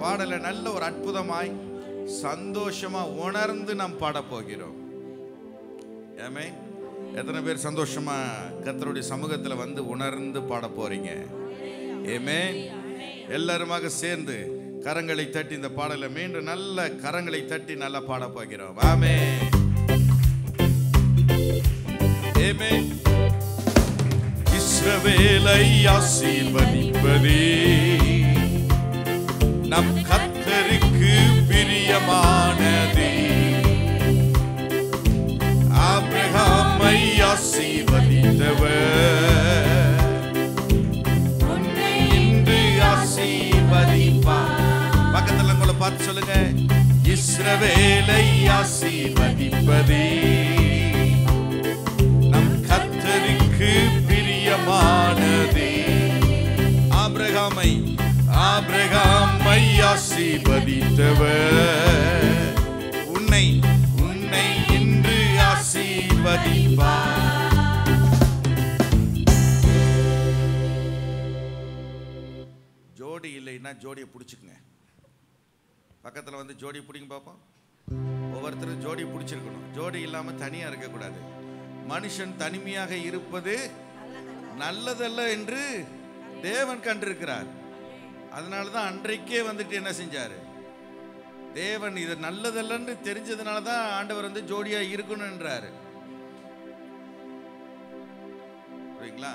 பாடலை நல்ல ஒரு அற்புதமாய் சந்தோஷமா உணர்ந்து நாம் பாட போகிறோம். ஆமென். எத்தனை பேர் சந்தோஷமா கர்த்தருடைய சமூகத்தில் வந்து உணர்ந்து பாட போறீங்க? ஆமென். எல்லாருமாக சேர்ந்து கரங்களை தட்டி இந்த பாடலை மீண்டும் நல்ல கரங்களை தட்டி நல்லா பாட போகிறோம். ஆமென். ஆமென். இஸ்ரவேலை ஆசீர்வதிப்பதே நம் கர்த்தருக்கு பிரியமானதே. ஆபிரகாமை ஆசீர்வதித்தவர் உன்னை இன்று ஆசீர்வதிப்பார். பக்கத்துல உங்களை பார்த்து சொல்லுங்க, இஸ்ரவேலை ஆசீர்வதிப்பதே நம் கர்த்தருக்கு பிரியமானதே. ஆபிரகாமை ஆசீர்வதித்தவர் உன்னை இன்று ஆசீர்வதிப்பார். ஜோடி இல்லைன்னா ஜோடியை பிடிச்சிக்குங்க. பக்கத்தில் வந்து ஜோடி பிடிங்க பார்ப்போம். ஒவ்வொருத்தரும் ஜோடி பிடிச்சிருக்கணும். ஜோடி இல்லாமல் தனியாக இருக்கக்கூடாது. மனுஷன் தனிமையாக இருப்பது நல்லதல்ல என்று தேவன் கண்டிருக்கிறார். அதனால தான் அன்றைக்கே வந்துட்டு என்ன செஞ்சாரு? தேவன் இது நல்லதல்லன்னு தெரிஞ்சதுனால தான் ஆண்டவர் வந்து ஜோடியா இருக்கணும்ன்றாரு. புரியுங்களா?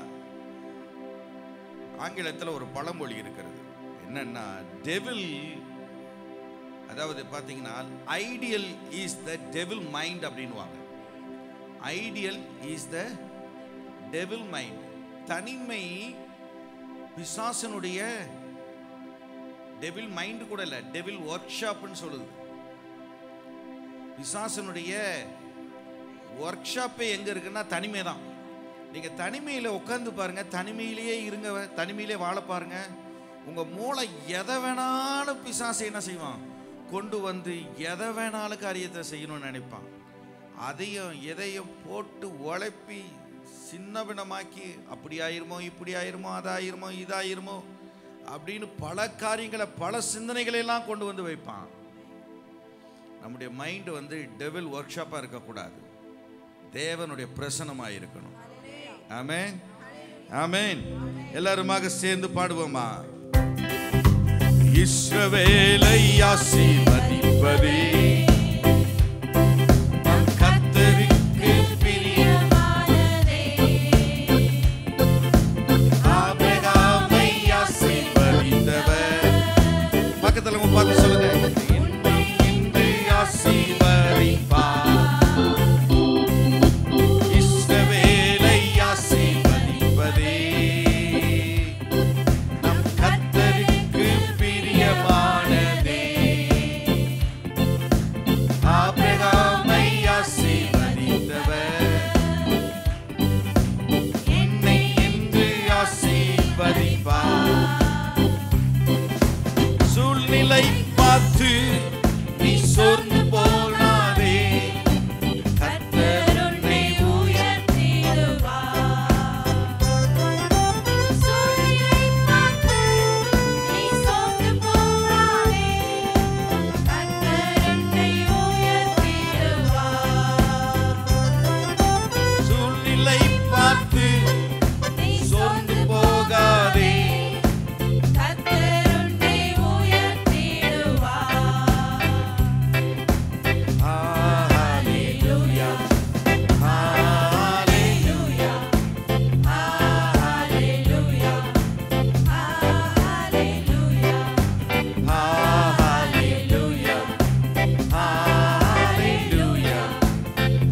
ஆங்கிலத்தில் ஒரு பழமொழி இருக்கிறது. என்னன்னா, டெவில், அதாவது பார்த்தீங்கன்னா ideal is the devil mind அப்படின்வாங்க. Ideal is the devil mind. தனிமை பிசாசனுடைய டெவில் மைண்ட் கூட இல்லை, டெவில் ஒர்க் ஷாப்னு சொல்லுது. பிசாசனுடைய ஒர்க் ஷாப்பே எங்க இருக்குன்னா தனிமை தான். நீங்க தனிமையில உட்கார்ந்து பாருங்க, தனிமையிலேயே இருங்க, தனிமையிலே வாழ பாருங்க. உங்க மூளை எதை வேணாலும் பிசாசை என்ன செய்வான்? கொண்டு வந்து எதை வேணாலும் காரியத்தை செய்யணும்னு நினைப்பான். அதையும் எதையும் போட்டு உழைப்பி சின்ன பின்னமாக்கி, அப்படி ஆயிருமோ, இப்படி ஆயிருமோ, அதாயிருமோ, இதாயிருமோ அப்படின்னு பல காரியங்களை, பல சிந்தனைகளை எல்லாம் கொண்டு வந்து வைப்பான். நம்முடைய மைண்ட் வந்து டெவில் ஒர்க் ஷாப்பா இருக்கக்கூடாது, தேவனுடைய பிரசன்னமாக இருக்கணும். ஆமென், ஆமென். எல்லாருமாக சேர்ந்து பாடுவோமா? இஸ்ரவேலை ஆசீர்வதிப்பதே கர்த்தருக்கு பிரியமானதே. ஆபிரகாமை ஆசீர்வதித்தவர். பக்கத்துல பார்த்து சொல்லுங்க, இன்று ஆசீர்வதிப்பார். இஸ்ரவேலை ஆசீர்வதிப்பதே நம் கர்த்தருக்கு பிரியமானதே. ஆபிரகாமை ஆசீர்வதித்தவர் என்னை இன்று ஆசீர்வதிப்பார். சூழ்நிலை பார்த்து நீ சோர்ந்து போனாதே, கர்த்தர் உன்னை உயர்த்திடுவார். சூழ்நிலை பார்த்து நீ சோர்ந்து போகாதே, கர்த்தர் உன்னை உயர்த்திடுவார். சூழ்நிலை பார்த்து நீ சோர்ந்து போகாதே, கர்த்தர் உன்னை உயர்த்திடுவார். ஹalleluya, ஹalleluya, ஹalleluya, ஹalleluya, ஹalleluya,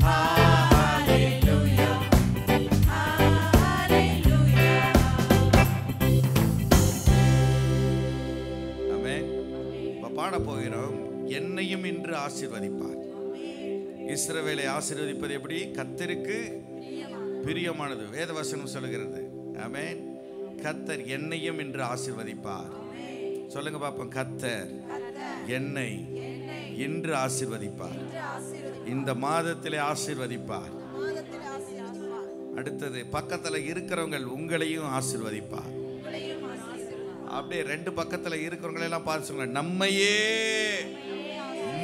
ஹalleluya, ஹalleluya. ஆமென். இப்ப பாட போகிறோம், என்னையும் இன்று ஆசீர்வதிப்பார். இஸ்ரவேலை ஆசீர்வதிப்பது எப்படி? கர்த்தருக்கு பிரியமானது. வேதவசனம் சொல்லுகிறது. ஆமென். கர்த்தர் என்னையும் இன்று ஆசீர்வதிப்பார். சொல்லுங்க பாப்போம், கர்த்தர் என்னை இன்று ஆசீர்வதிப்பார். இந்த மாதத்திலே ஆசீர்வதிப்பார். அடுத்தது, பக்கத்தில் இருக்கிறவங்க உங்களையும் ஆசீர்வதிப்பார். அப்படியே ரெண்டு பக்கத்துல இருக்கிறவங்களை எல்லாம் பார்த்து சொல்லுங்க, நம்மையே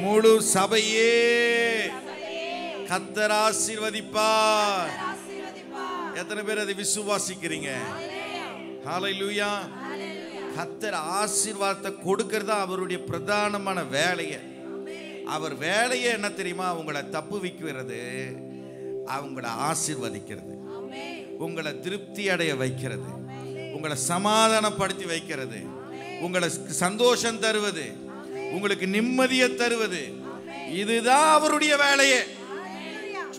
முழு சபையே கர்த்தர் ஆசீர்வதிப்பார். எத்தனை பேர் அதை விசுவாசிக்கிறீங்க? ஹல்லேலூயா. கர்த்தர் ஆசீர்வாதத்தை கொடுக்கறதா அவருடைய பிரதானமான வேலையை. அவர் வேலையே என்ன தெரியுமா? உங்களை தப்பு வைக்கிறது, அவங்களை ஆசீர்வதிக்கிறது, உங்களை திருப்தி அடைய வைக்கிறது, உங்களை சமாதானப்படுத்தி வைக்கிறது, உங்களை சந்தோஷம் தருவது, உங்களுக்கு நிம்மதியை தருவது. இதுதான் அவருடைய வேலையே.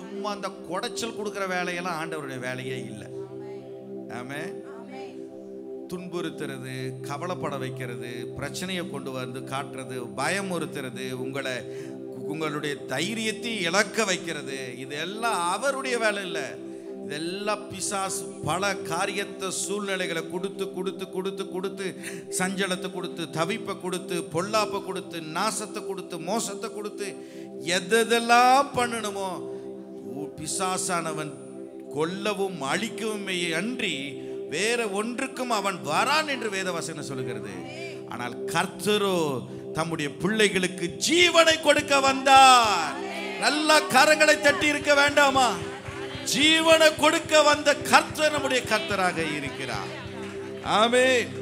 சும்மா அந்த குடைச்சல் கொடுக்கிற வேலையெல்லாம் ஆண்டவருடைய வேலையே இல்லை. ஆமென். துன்புறுத்துறது, கவலைப்பட வைக்கிறது, பிரச்சனையை கொண்டு வந்து காட்டுறது, பயமுறுத்துறது, உங்களுடைய தைரியத்தை இழக்க வைக்கிறது, இதெல்லாம் அவருடைய வேலை இல்லை. இதெல்லாம் பிசாசு பல காரியத்தை, சூழ்நிலைகளை கொடுத்து கொடுத்து கொடுத்து கொடுத்து சஞ்சலத்தை கொடுத்து, தவிப்பை கொடுத்து, பொல்லாப்பை கொடுத்து, நாசத்தை கொடுத்து, மோசத்தை கொடுத்து, எதெல்லாம் பண்ணணுமோ பிசாசானவன் கொல்லவும் அழிக்கவும் அன்றி வேற ஒன்றுக்கும் அவன் வரான் என்று வேதவசனம் சொல்லுகிறது. ஆனால் கர்த்தரோ தம்முடைய பிள்ளைகளுக்கு ஜீவனை கொடுக்க வந்தார். நல்ல கரங்களை தட்டி இருக்க வேண்டாமா? ஜீவனை கொடுக்க வந்த கர்த்தர் நம்முடைய கர்த்தராக இருக்கிறார். ஆமென்.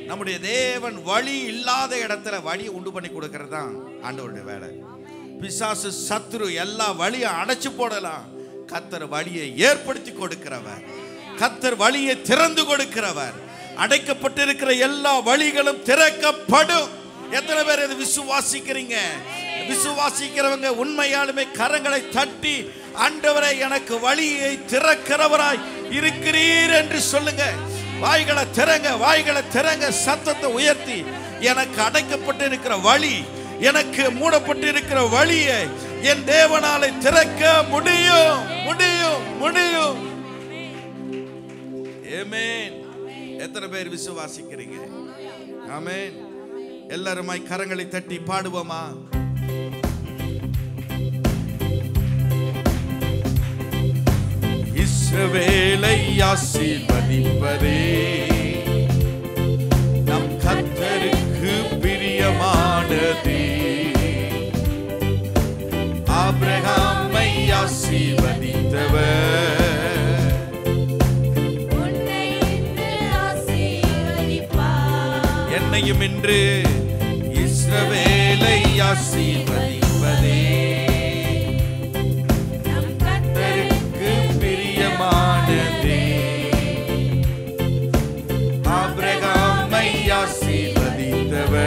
நம்முடைய தேவன் வழி இல்லாத இடத்துல வழியை உண்டு பண்ணி கொடுக்கிறது தான் ஆண்டவருடைய வேலை. பிசாசு சத்துரு எல்லா வழியை அடைச்சு போடலாம். கர்த்தர் வழியை ஏற்படுத்தி கொடுக்கிறவர், கர்த்தர் வழியை திறந்து கொடுக்கிறவர். அடைக்கப்பட்டிருக்கிற எல்லா வழிகளும் திறக்கப்படும். எத்தனை பேர் இதை விசுவாசிக்கிறீங்க? விசுவாசிக்கிறவங்க உண்மையாலுமே கரங்களை தட்டி, ஆண்டவரே எனக்கு வழியை திறக்கிறவராய் இருக்கிறீர் என்று சொல்லுங்க. வாய்களை திறங்க, வாய்களை திறங்க, சத்தத்தை உயர்த்தி, எனக்கு அடைக்கப்பட்டிருக்கிற வழி, எனக்கு மூடப்பட்டிருக்கிற வழியை என் தேவனாலே திறக்க முடியும், முடியும், முடியும். ஆமென். எத்தனை பேர் விசுவாசிக்கிறீங்க? ஆமென். எல்லாருமாய் கரங்களை தட்டி பாடுவோமா? இஸ்ரவேலை ஆசீர்வதிப்பதே நம் கர்த்தருக்கு பிரியமானதே. ஆபிரகாமை ஆசீர்வதித்தவர் என்னையும் இன்று இஸ்ரவேலை ஆசீர்வதிப்பதே நம் கர்த்தருக்கு பிரியமானதே. ஆபிரகாமை ஆசீர்வதித்தவர்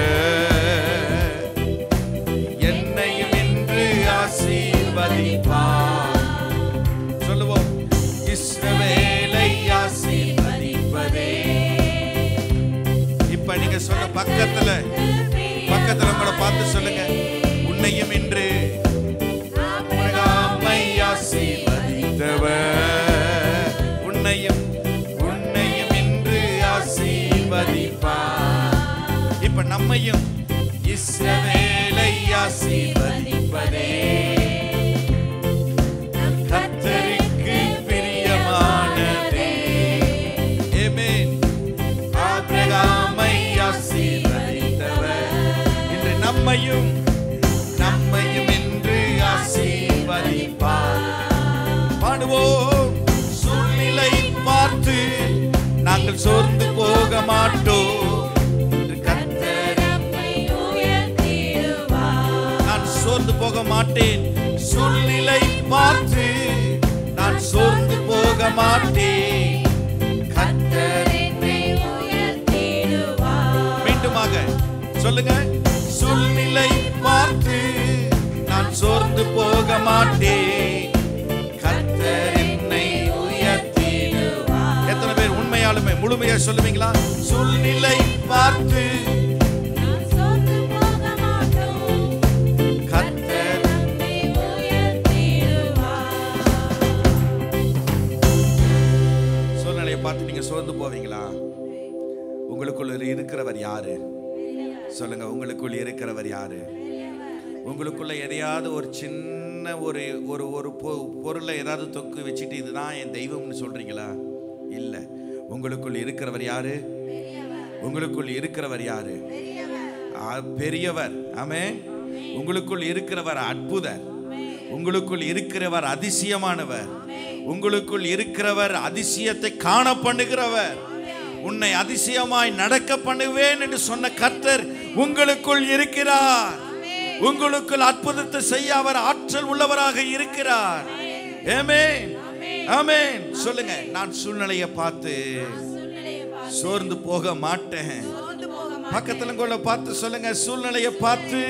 என்னையும் இன்று ஆசீர்வதிப்பார். சொல்லுவோம், இஸ்ரவேலை ஆசீர்வதிப்பதே. இப்ப நீங்க சொல்ல பக்கத்துல உங்களை பார்த்து சொல்லுங்க, உன்னையும் இன்று ஆபிரகாமை ஆசீர்வதித்தவர் உன்னையும் இன்று ஆசீர்வதிப்பார். இப்ப நம்மையும் இஸ்ரவேலை ஆசீர்வதிப்பதே கர்த்தருக்கு பிரியமானதே. ஆமென். ஆபிரகாமை ஆசீர்வதித்தவர் இன்று நம்மையும் இன்று ஆசீர்வதிப்பார். பாடுவோம். சூழ்நிலை பார்த்து நாங்கள் சோர்ந்து போக மாட்டோம். நான் சோர்ந்து போக மாட்டேன். சூழ்நிலை பார்த்து நான் சோர்ந்து போக மாட்டேன். மீண்டுமாக சொல்லுங்க. சூழ்நிலை பார்த்து நான் சோர்ந்து போக மாட்டேன். கர்த்தர் என்னை உயர்த்திடுவார். எத்தனை பேர் உண்மையாலுமே முழுமையா சொல்லுவீங்களா? சூழ்நிலை பார்த்து நான் சோர்ந்து போக மாட்டோம். கர்த்தர் என்னை உயர்த்திடுவார். சூழ்நிலையை பார்த்து நீங்க சோர்ந்து போவீங்களா? உங்களுக்குள்ள இருக்கிறவர் யாரு? சொல்லுங்க, உங்களுக்குள்ள இருக்கிறவர் யாரு? உங்களுக்குள்ள எதையாவது ஒரு சின்ன ஒரு ஒரு ஒரு பொருளை ஏதாவது தொக்கு வச்சுட்டு இதுதான் என் தெய்வம்னு சொல்றீங்களா? இல்ல. உங்களுக்குள்ள இருக்கிறவர் யாரு? உங்களுக்குள் இருக்கிறவர் யாரு? பெரியவர். ஆமென். உங்களுக்குள் இருக்கிறவர் அற்புதர். உங்களுக்குள் இருக்கிறவர் அதிசயமானவர். உங்களுக்குள் இருக்கிறவர் அதிசயத்தை காண பண்ணுகிறவர். உன்னை அதிசயமாய் நடக்க பண்ணுவேன் என்று சொன்ன கர்த்தர் உங்களுக்குள் இருக்கிறார். உங்களுக்குள் அற்புதத்தை செய்ய அவர் ஆற்றல் உள்ளவராக இருக்கிறார். ஆமென். ஆமென். சொல்லுங்க, நான் சூழ்நிலையை பார்த்து சோர்ந்து போக மாட்டேன். பக்கத்துல கொள்ள பார்த்து சொல்லுங்க, சூழ்நிலையை பார்த்து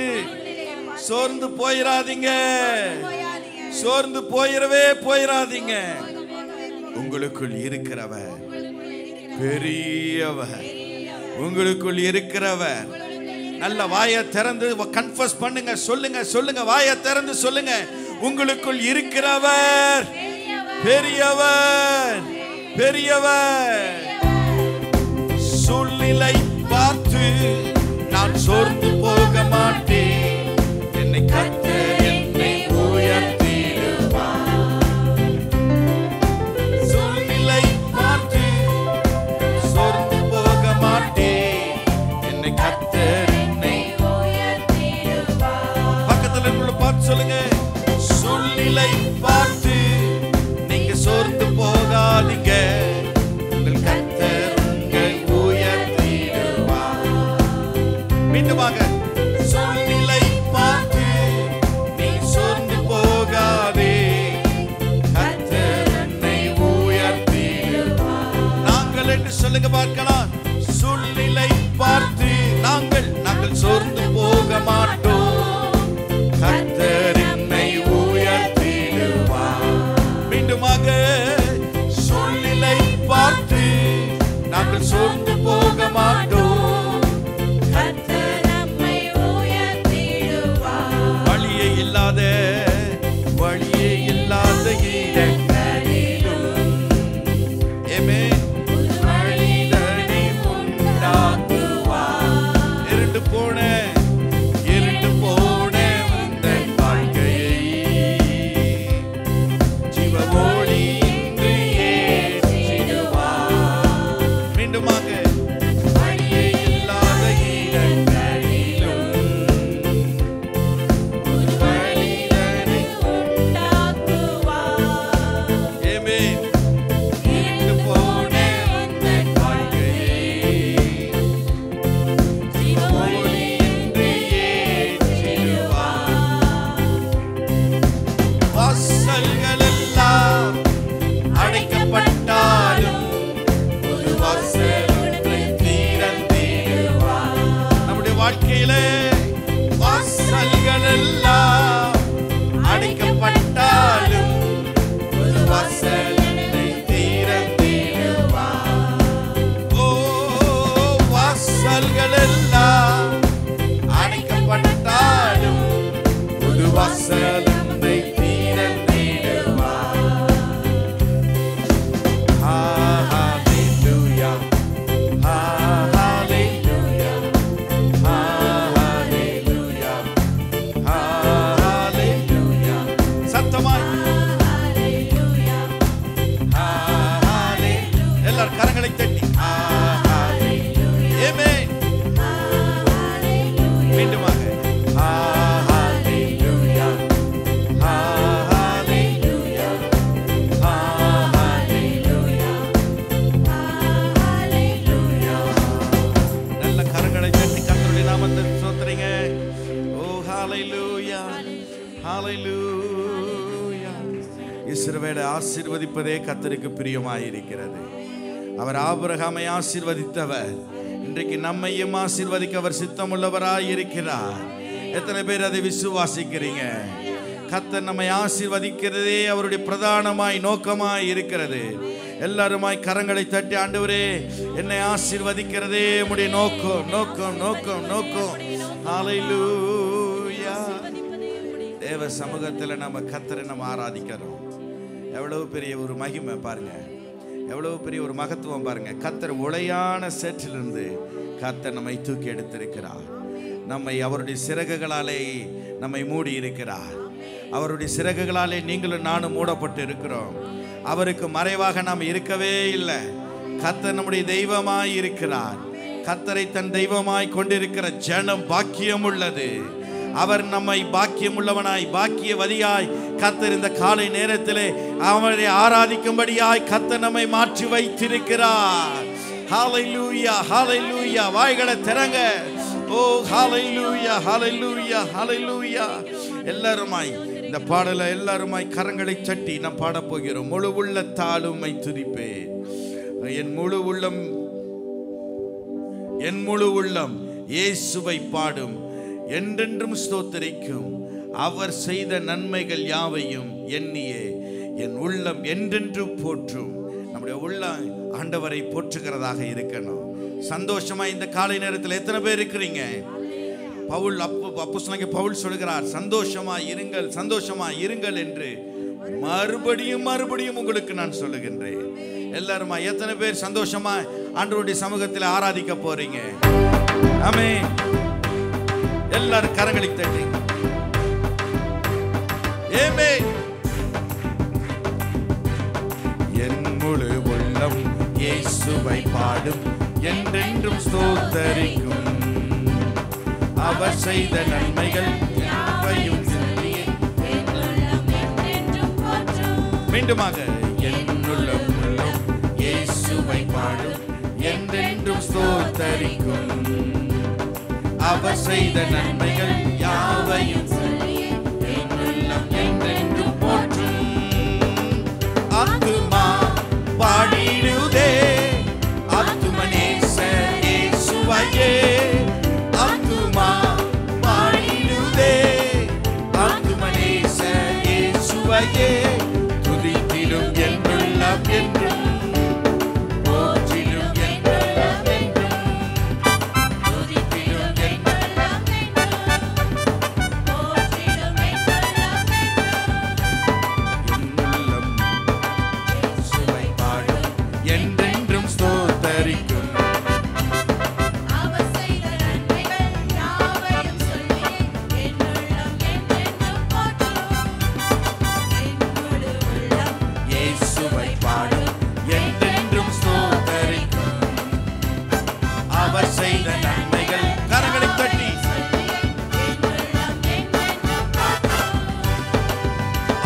சோர்ந்து போயிராதீங்க. சோர்ந்து போயிராதீங்க. உங்களுக்குள் இருக்கிறவர் பெரியவர். உங்களுக்குள் இருக்கிறவர். நல்ல வாயை திறந்து கன்ஃபஸ் பண்ணுங்க. சொல்லுங்க வாயை திறந்து சொல்லுங்க, உங்களுக்குள் இருக்கிறவர் பெரியவர். சூழ்நிலை பார்த்து நான் சோர்ந்து போக மாட்டேன். என்னை கர்த்தர் என்னை உயர்த்திடுவார். சூழ்நிலை பார்த்து சோர்ந்து போக மாட்டேன். என்னை கர்த்தர் என்னை உயர்த்திடுவார். பக்கத்துல உள்ள பார்த்து சொல்லுங்க, சூழ்நிலை பார்த்து நீங்க சோர்ந்து போகாதீங்க. உங்கள் கர்த்தர் உங்களை உயர்த்திடுவார். மீண்டுமாக, சூழ்நிலை பார்த்து நீ சோர்ந்து போகாதே. கர்த்தர் உன்னை உயர்த்திடுவார். நாங்கள் என்று சொல்லுங்க பார்க்கலாம். சூழ்நிலை பார்த்து நாங்கள் சோர்ந்து போக மாட்டோம். கர்த்தர் என்னை உயர்த்திடுவார். மீண்டுமாக, சூழ்நிலை பார்த்து நாங்கள் சோர்ந்து போக மாட்டோம். கர்த்தர் நம்மை உயர்த்திடுவார். வழியே இல்லாத இடங்களிலும் ஆமென் வழிதனை உண்டாக்குவார். இருண்டு போன உந்தன் வாழ்க்கையை ஜீவ ஒளி இன்று ஏற்றிடுவார். மீண்டுமாக, வழியே இல்லாத இடங்களிலும் வழிதனை உண்டாக்குவார். ஆமென். இருண்டு போன உந்தன் வாழ்க்கையை ஜீவ ஒளி இன்று ஏற்றிடுவார். வாசல்கள் எல்லாம் அடைக்கப்பட்டாலும் ஒரு வாசல் ஒன்றை திறந்திடுவார். நம்முடைய வாழ்க்கையிலே வாசல்கள் எல்லாம் அடைக்கப்பட்டாலும் ஒரு வாசல் ஒன்றை திறந்திடுவார். ஓ, வாசல்கள் எல்லாம் அடைக்கப்பட்டாலும் ஒரு வாசல் ஒன்றை திறந்திடுவார். ஹalleluya, ஹalleluya, ஹalleluya, ஹalleluya. சத்தமாய் ஹalleluya, ஹalleluya. எல்லாரும் கரங்களை தட்டி ஹalleluya. ஆமென். ஹalleluya. மீண்டுமாக ஹalleluya, ஹalleluya, ஹalleluya, ஹalleluya. நல்ல கரங்களை தட்டி கர்த்தருடைய நாமத்தை ஸ்தோத்திரிங்க. ஓ ஹalleluya, ஹalleluya. இஸ்ரவேலை ஆசீர்வதிப்பதே கர்த்தருக்கு பிரியமாயிருக்கிறது. அவர் ஆபிரகாமை ஆசீர்வதித்தவர். இன்றைக்கு நம்மையும் ஆசீர்வதிக்க அவர் சித்தமுள்ளவராய் இருக்கிறார். எத்தனை பேர் அதை விசுவாசிக்கிறீங்க? கர்த்தர் நம்மை ஆசீர்வதிக்கிறதே அவருடைய பிரதானமாய் நோக்கமாய் இருக்கிறது. எல்லாருமாய் கரங்களை தட்டி, ஆண்டவரே என்னை ஆசீர்வதிக்கிறதே உம்முடைய நோக்கம் நோக்கம் நோக்கம் நோக்கம். ஹalleluya. தேவ சமூகத்தில் நம்ம கர்த்தரை நம்ம ஆராதிக்கிறோம். எவ்வளவு பெரிய ஒரு மகிமை பாருங்க, எவ்வளவு பெரிய ஒரு மகத்துவம் பாருங்க. கர்த்தர் உளையான சேற்றிலிருந்து கர்த்தர் நம்மை தூக்கி எடுத்திருக்கிறார். நம்மை அவருடைய சிறகுகளாலே நம்மை மூடி இருக்கிறார். அவருடைய சிறகுகளாலே நீங்களும் நானும் மூடப்பட்டு இருக்கிறோம். அவருக்கு மறைவாக நாம் இருக்கவே இல்லை. கர்த்தர் நம்முடைய தெய்வமாய் இருக்கிறார். கர்த்தரை தன் தெய்வமாய் கொண்டிருக்கிற ஜனம் பாக்கியம் உள்ளது. அவர் நம்மை பாக்கியம் உள்ளவனாய் பாக்கியவதியாய் கர்த்தர் இந்த காலை நேரத்திலே அவரை ஆராதிக்கும்படியாய் கர்த்தர் நம்மை மாற்றி வைத்திருக்கிறார். ஹalleluya ஹalleluya. வாய்களை திறங்க. ஓ ஹalleluya ஹalleluya ஹalleluya. எல்லாருமாய் இந்த பாடலை எல்லாருமாய் கரங்களை தட்டி நாம் பாட போகிறோம். முழு உள்ளத்தாலும் உம்மை துதிப்பேன். என் முழு உள்ளம் இயேசுவை பாடும், என்றென்றும் ஸ்தோத்திரிக்கும். அவர் செய்த நன்மைகள் யாவையும் எண்ணியே என் உள்ளம் என்றென்று போற்றும். நம்முடைய உள்ளம் ஆண்டவரை போற்றுகிறதாக இருக்கணும். சந்தோஷமா இந்த காலை நேரத்தில் எத்தனை பேர் இருக்கிறீங்க? பவுல் சொல்கிறார், சந்தோஷமா இருங்கள், சந்தோஷமா இருங்கள் என்று மறுபடியும் உங்களுக்கு நான் சொல்லுகின்றேன். எல்லாருமா எத்தனை பேர் சந்தோஷமா ஆண்டவருடைய சமூகத்தில் ஆராதிக்க போறீங்க? ஆமென். எல்லாரும் கரங்களை தட்டி ஆமென். என் முழு உள்ளம் இயேசுவை பாடும், என்றென்றும் ஸ்தோத்தரிக்கும். அவர் செய்த நன்மைகள் யாவையும் மீண்டுமாக என் உள்ளம் இயேசுவை பாடும், என்றென்றும் ஸ்தோத்தரிக்கும். அவர் செய்த நன்மைகள் யாவையும் என் உள்ளம் என்றென்றும் போற்றும். ஆத்துமா பாடிடுதே ஆத்துமனேசர் இயேசுவையே. ஆத்துமா பாடிடுதே ஆத்துமனேசர் இயேசுவையே. துதித்திடும் என் உள்ளம் என்றும் போற்றிடும் என் உள்ளம் என்றும். துதித்திடும் என் உள்ளம் என்றும் போற்றிடும் என் உள்ளம் என்றும். என் உள்ளம் இயேசுவை பாடும், என்றென்றும் ஸ்தோத்தரிக்கும். அவர் செய்த நன்மைகள் யாவையும் சொல்லி என் உள்ளம் என்றென்றும் போற்றும். என் முழு உள்ளம் இயேசுவை பாடும், என்றென்றும் ஸ்தோத்தரிக்கும். அவர் செய்த நன்மைகள் கரங்களை தட்டி என் உள்ளம் என்றென்றும் போற்றும்.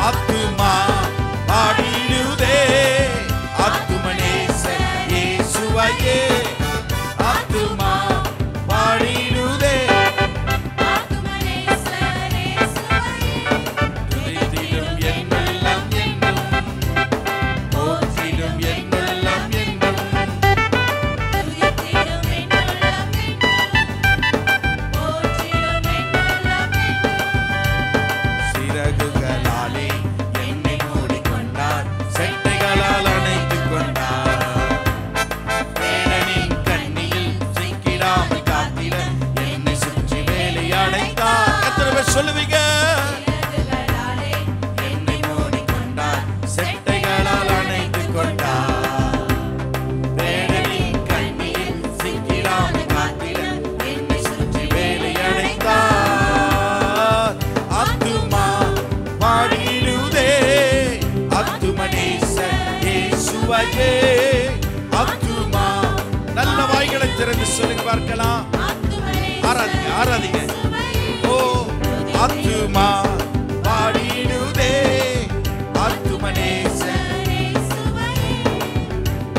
ஆத்துமா பாடிடுதே ஆத்துமனேசர் இயேசுவையே. ஆத்துமா பாடிடுதே ஆத்துமனேசர் இயேசுவையே. துதித்திடும் என் உள்ளம் என்றும் போற்றிடும் என் உள்ளம் என்றும். துதித்திடும் என் உள்ளம் என்றும் போற்றிடும் என் உள்ளம் என்றும். சிறகுகளாலே என்னை மூடிக்கொண்டார், செட்டைகளால் அணைத்துக் கொண்டார். வேடனின் கண்ணியில் சிக்கிடாமல் காத்திட என்னை சுற்றி வேலி அடைத்தார். எத்தனை பேர் சொல்லுவீங்க? சிறகுகளாலே என்னை மூடிக்கொண்டார், செட்டைகளால் அணைத்துக் கொண்டார். வேடனின் கண்ணியில் சிக்கிடாமல் காத்திட என்னை சுற்றி வேலி அடைத்தார். ஆத்துமா பாடிடுதே ஆத்துமனேசர் இயேசுவையே. ஆத்துமா நல்ல வாய்களை திறந்து சொல்லுங்க பார்க்கலாம். ஆராதிங்க ஆராதிங்க. ஓ ஆத்துமா பாடிடுதே ஆத்துமனேசர்.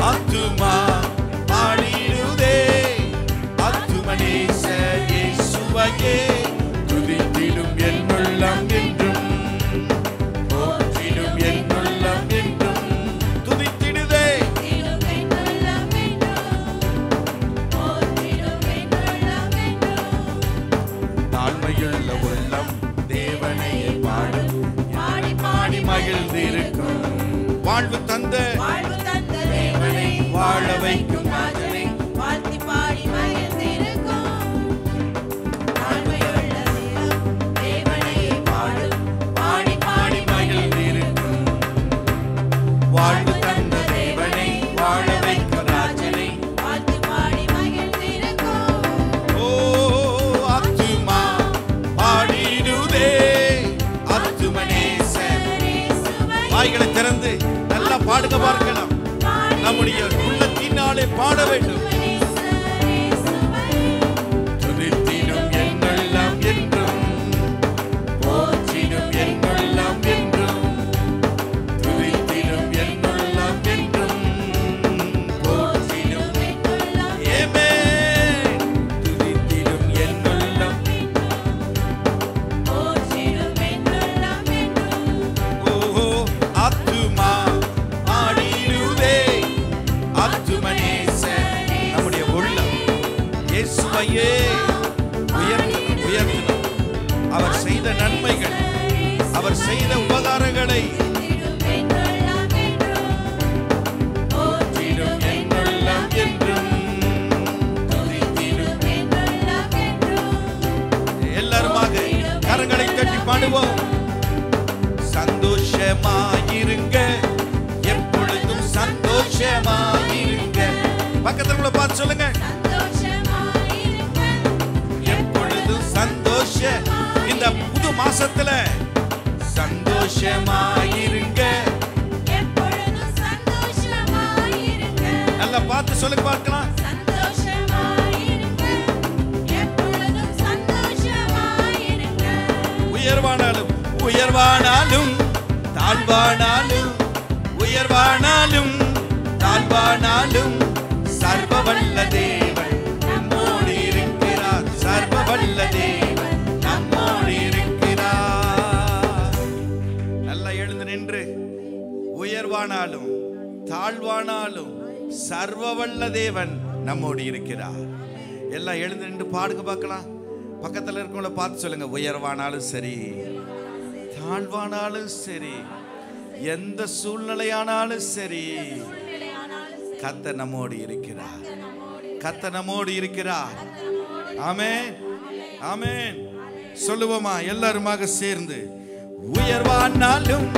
ஆத்துமா பாடிடுதே ஆத்துமனேசர் இயேசுவையே. துதித்திடும் என் உள்ளம் என்றும் போற்றிடும் என் உள்ளம் என்றும். துதித்திடுதே துதித்திடும் என் உள்ளம் என்றும் போற்றிடும் என் உள்ளம் என்றும். தாழ்மையுள்ள உள்ளம் தேவனையே பாடும், பாடி பாடி மகிழ்ந்திருக்கும். வாழ்வு தந்த வாழ்வு தந்த தேவனை வாழ வைக்கும் ராஜனை வாழ்த்தி பாடி மகிழ்ந்திருக்கும். தாழ்மையுள்ள தேவன் தேவனையே பாடும், பாடி பாடி மகிழ்ந்திருக்கும். வாழ்வு தந்த தேவனை வாழ வைக்கும் ராஜனை. வாழ்த்தி பாடி மகிழ்ந்திருக்கும். ஓ ஆத்துமா பாடிடுதே ஆத்துமனேசர். வாய்களை திறந்து நல்லா பாடுங்க பார்க்கலாம். நம்முடைய உள்ளத்தினாலே பாட வேண்டும். கரங்களை தட்டி பாடுவோம். சந்தோஷமாயிருங்க, எப்பொழுதும் சந்தோஷமாயிருங்க. பக்கத்துல உள்ள பார்த்து சொல்லுங்க. எப்பொழுதும் சந்தோஷ. இந்த புது மாசத்துல சந்தோஷமாயிருங்க. நல்லா பார்த்து சொல்லுங்க பார்க்கலாம். உயர்வானாலும் உயர்வானாலும் தாழ்வானாலும் உயர்வானாலும் தாழ்வானாலும் சர்வவல்ல தேவன் நம்மோடு இருக்கிறார். சர்வவல்ல தேவன் நம்மோடு இருக்கிறார். நல்லா எழுந்து நின்று உயர்வானாலும் தாழ்வானாலும் சர்வவல்ல தேவன் நம்மோடு இருக்கிறார். எல்லாம் எழுந்து நின்று பாடுங்க பார்க்கலாம். பக்கத்தில் இருக்கவங்கள பார்த்து சொல்லுங்க. உயர்வானாலும் சரி தாழ்வானாலும் சரி எந்த சூழ்நிலையானாலும் சரி கர்த்தர் நம்மோடு இருக்கிறார். கர்த்தர் நம்மோடு இருக்கிறார். ஆமென் ஆமென் சொல்லுவோமா எல்லாருமாக சேர்ந்து. உயர்வானாலும்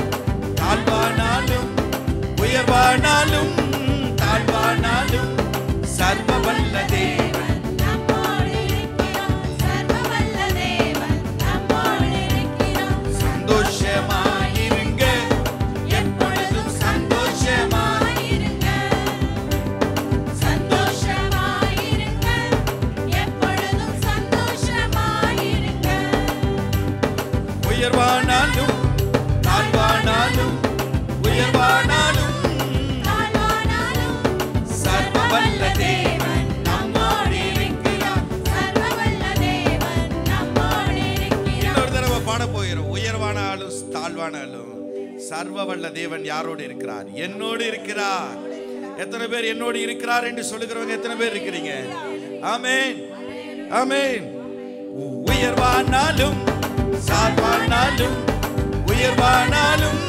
தாழ்வானாலும் உயர்வானாலும் தாழ்வானாலும் சர்வவல்ல தேவன் சந்தோஷமாயிருங்க, எப்பொழுதும் சந்தோஷமாயிருங்க. சந்தோஷமாயிருங்க, எப்பொழுதும் சந்தோஷமாயிருங்க. உயர்வானாலும் தாழ்வானாலும் உயர்வானாலும் தாழ்வானாலும் சர்வவல்ல தேவன் நம்மோடு இருக்கிறார். சர்வவல்ல தேவன் நம்மோடு இருக்கிறார். இன்னொரு தடவை பாட போகிறோம். உயர்வானாலும் தாழ்வானாலும் சர்வவல்ல தேவன் யாரோடு இருக்கிறார்? என்னோடு இருக்கிறார். எத்தனை பேர் என்னோடு இருக்கிறார் என்று சொல்லுகிறவங்க எத்தனை பேர் இருக்கிறீங்க? ஆமென் ஆமென். உயர்வானாலும் தாழ்வானாலும் உயர்வானாலும்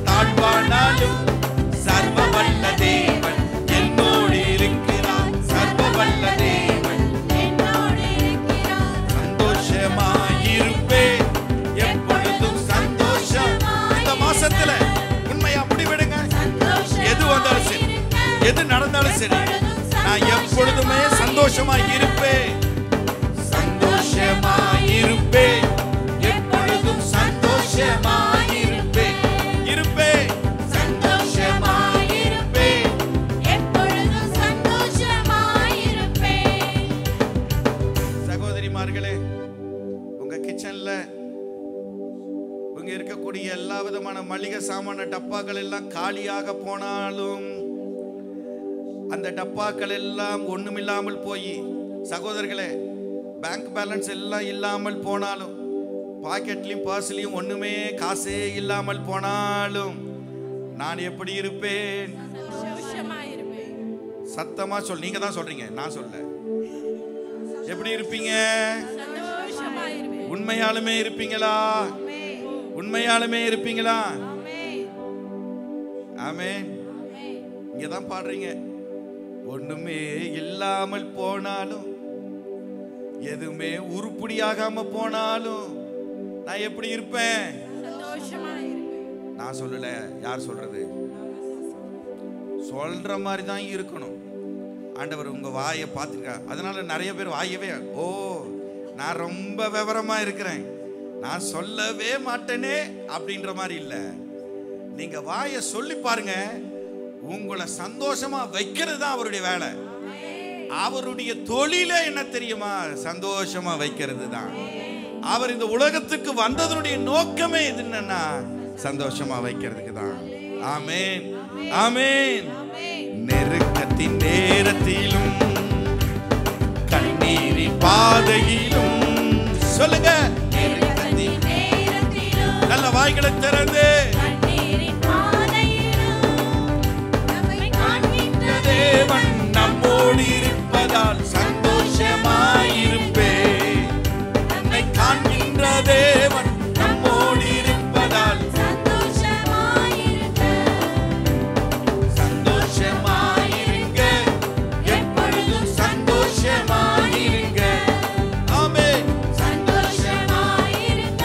தாழ்வானாலும் சர்வவல்ல தேவன் என்னோடு இருக்கிறார். சர்வவல்ல தேவன் என்னோடு இருக்கிறார். சந்தோஷமாயிருப்பேன், எப்பொழுதும் சந்தோஷம். இந்த மாசத்துல உண்மையா முடிவெடுங்க. எது வந்தாலும் சரி, எது நடந்தாலும் சரி, நான் எப்பொழுதுமே சந்தோஷமா இருப்பேன். சந்தோஷமாயிருப்பேன், எப்பொழுதும் சந்தோஷமாயிருப்பேன். இருப்பேன், சந்தோஷமாயிருப்பேன், எப்பொழுதும் சந்தோஷமாயிருப்பேன். சகோதரிமார்களே, உங்க கிச்சன்ல உங்க இருக்கக்கூடிய எல்லா விதமான மளிகை சாமான டப்பாக்கள் எல்லாம் காலியாக போனாலும், அந்த டப்பாக்கள் எல்லாம் ஒண்ணுமில்லாமல் போய், சகோதரர்களே பேங்க் பேலன்ஸ் எல்லாம் இல்லாமல் போனாலும், பாக்கெட்லயும் பர்ஸ்லயும் ஒண்ணுமே காசே இல்லாமல் போனாலும், நான் எப்படி இருப்பேன்? சத்தமா சொல். நீங்க தான் சொல்றீங்க, நான் சொல்ல. எப்படி இருப்பீங்க? உண்மையாலுமே இருப்பீங்களா? உண்மையாலுமே இருப்பீங்களா? ஆமென். இங்கதான் பாடுறீங்க. ஒண்ணுமே இல்லாமல் போனாலும், எதுவுமே உருப்படியாகாம போனாலும் நான் எப்படி இருப்பேன்? நான் சொல்லல, யார் சொல்றது? சொல்ற மாதிரி தான் இருக்கணும். ஆண்டவர் உங்க வாயை பார்த்துருக்கா. அதனால நிறைய பேர் வாயவே, ஓ நான் ரொம்ப விவரமா இருக்கிறேன், நான் சொல்லவே மாட்டேனே அப்படின்ற மாதிரி இல்லை. நீங்க வாயை சொல்லி பாருங்க. உங்களை சந்தோஷமா வைக்கிறது தான் அவருடைய வேலை. அவருடைய தொழிலே என்ன தெரியுமா? சந்தோஷமா வைக்கிறது தான். அவர் இந்த உலகத்துக்கு வந்ததனுடைய நோக்கமே இது என்னன்னா சந்தோஷமா வைக்கிறதுக்கு தான். ஆமென் ஆமென். நெருக்கத்தின் நேரத்திலும் கண்ணீரின் பாதையிலும் சொல்லுங்க. நெருக்கத்தின் நேரத்திலும் நல்ல வாய்களை திறந்து தேவன் நம்மோடு இருப்பதால் சந்தோஷமாயிருப்பேன். நம்மை காண்கின்ற தேவன் நம்மோடு இருப்பதால் சந்தோஷமாயிருங்க, எப்பொழுதும் சந்தோஷமாயிருங்க. ஆமென். சந்தோஷமாயிருங்க,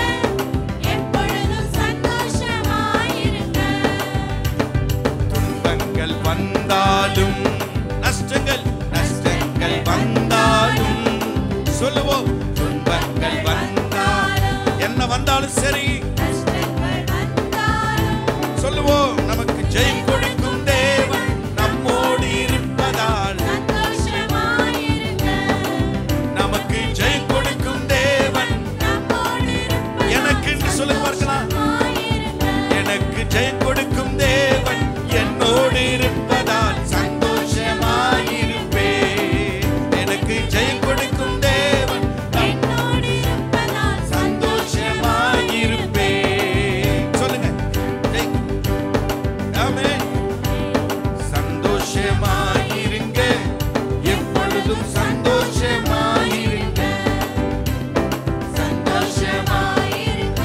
வந்தாலும் சரி, கஷ்டங்கள் வந்தாலும் சொல்லுவோம், நமக்கு ஜெயம் கொடுக்கும் தேவன் நம்மோடு இருப்பதால், சந்தோஷமாயிருங்க. நமக்கு ஜெயம் கொடுக்கும் தேவன் நம்மோடு இருப்பதால் எனக்கு சொல்ல பார்க்கலாம், சந்தோஷமாயிருங்க. எனக்கு ஜெயம் கொடுக்கும் தேவன் என்னோடு இருப்பதால் சந்தோஷமாயிருப்பேன். எனக்கு ஜெயம் கொடுக்கும் தேவன் என்னோடு இருப்பதால் சந்தோஷமாயிருப்பேன். சொல்லுங்க, ஆமென். சந்தோஷமாயிருங்க, எப்பொழுதும் சந்தோஷமாயிருங்க. சந்தோஷமாயிருங்க.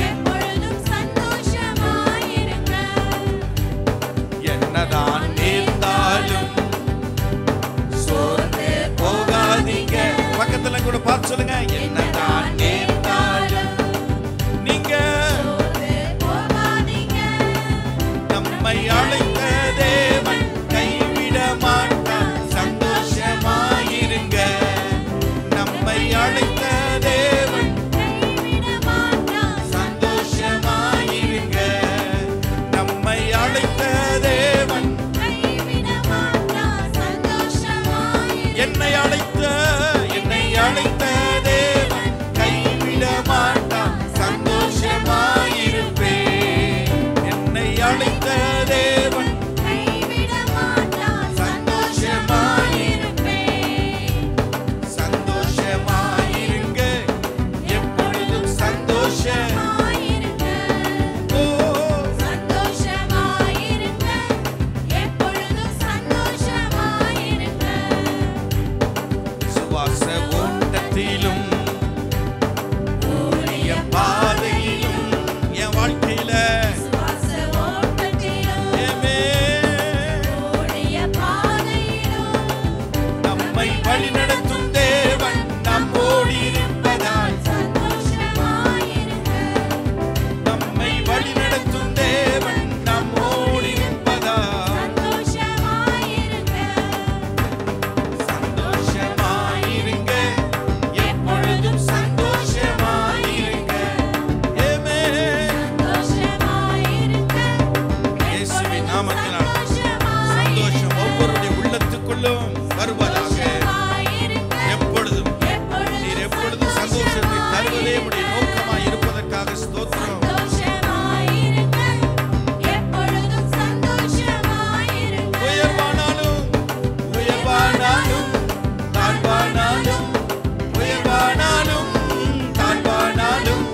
எப்பொழுதும் சந்தோஷமாயிருங்க. என்னதான் நேர்ந்தாலும் சோர்ந்து போகாதீங்க. பக்கத்துல கூட பார்த்து சொல்லுங்க, என்னதான் நேர்ந்தாலும் நீங்க சோர்ந்து போகாதீங்க. நம்மை அழைத்த தேவன் கைவிட மாட்டார். சந்தோஷமாயிருங்க, நம்மை அழைத்த தேவன் கைவிட மாட்டார். சந்தோஷமாயிருங்க, நம்மை அழைத்த தேவன் கைவிட மாட்டார். சந்தோஷமாயிருங்க. என்னை அழைத்த தேவன் கைவிட மாட்டார். சந்தோஷமாயிருப்பேன். என்னை அழைத்த தேவன் கைவிட மாட்டார். சந்தோஷமாயிருப்பேன். சந்தோஷமாயிருங்க, எப்பொழுதும் சந்தோஷமாயிருங்க. ஓ, சந்தோஷமாயிருங்க. எப்பொழுதும் சந்தோஷமாயிருங்க. சுவாச ஓட்டத்திலும் ஊழிய பாதையிலும் என் வாழ்க்கையில சுவாச ஓட்டத்திலும் ஆமென். ஓடிய பாதையிலும் நம்மை வழிநடத்தும் தேவன் நம்மோடு இருப்பதால், சந்தோஷமாயிருங்க. நம்மை வழிநடத்தும் தேவன் நம்மோடு இருப்பதால், சந்தோஷமாயிருங்க. சந்தோஷமாயிருங்க, எப்பொழுதும் சந்தோஷமாயிருங்க. ஆமென். சந்தோஷமாயிருங்க. இயேசுவின் நாமத்தினால் சந்தோஷமாயிருங்க. சந்தோஷம் ஒவ்வொருடைய உள்ளத்துக்குள்ளும் வருவதாக. சந்தோஷமாயிருங்க. எப்பொழுதும் நீர் எப்பொழுதும் சந்தோஷத்தை தருவதே உடைய நோக்கமாய் இருப்பதற்காக ஸ்தோத்திரம். சந்தோஷமாயிருங்க. எப்பொழுதும் சந்தோஷமாயிருங்க. உயர்வானாலும் உயர்வானாலும் தாழ்வானாலும் உயர்வானாலும் தாழ்வானாலும்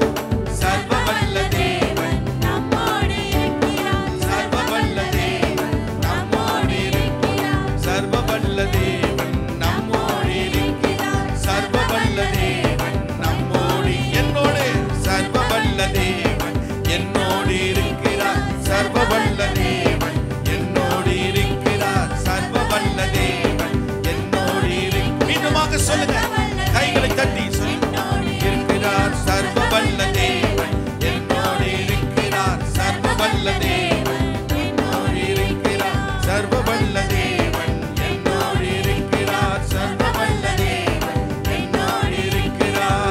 சர்வ வல்ல தேவன், நம்மோடு இருக்கிறார். சர்வ வல்ல தேவன் நம்மோடு இருக்கிறார். சர்வ வல்ல தேவன் நம்மோடு இருக்கிறார். சர்வ வல்ல தேவன் நம்மோடு, என்னோடு சர்வ வல்ல தேவன் என்னோடு இருக்கிறார். சர்வ வல்ல தேவன் என்னோடு இருக்கிறார். சர்வ வல்ல தேவன் என்னோடு இருக்கிறார். மீண்டுமாக சொல்லுங்க, கைகளை தட்டி சொல்லுங்க, இருக்கிறார். சர்வ வல்ல தேவன் என்னோடு இருக்கிறார். சர்வ வல்ல தேவன் என்னோடு இருக்கிறார். சர்வ வல்ல தேவன் என்னோடு இருக்கிறார். சர்வ வல்ல தேவன் என்னோடு இருக்கிறார்.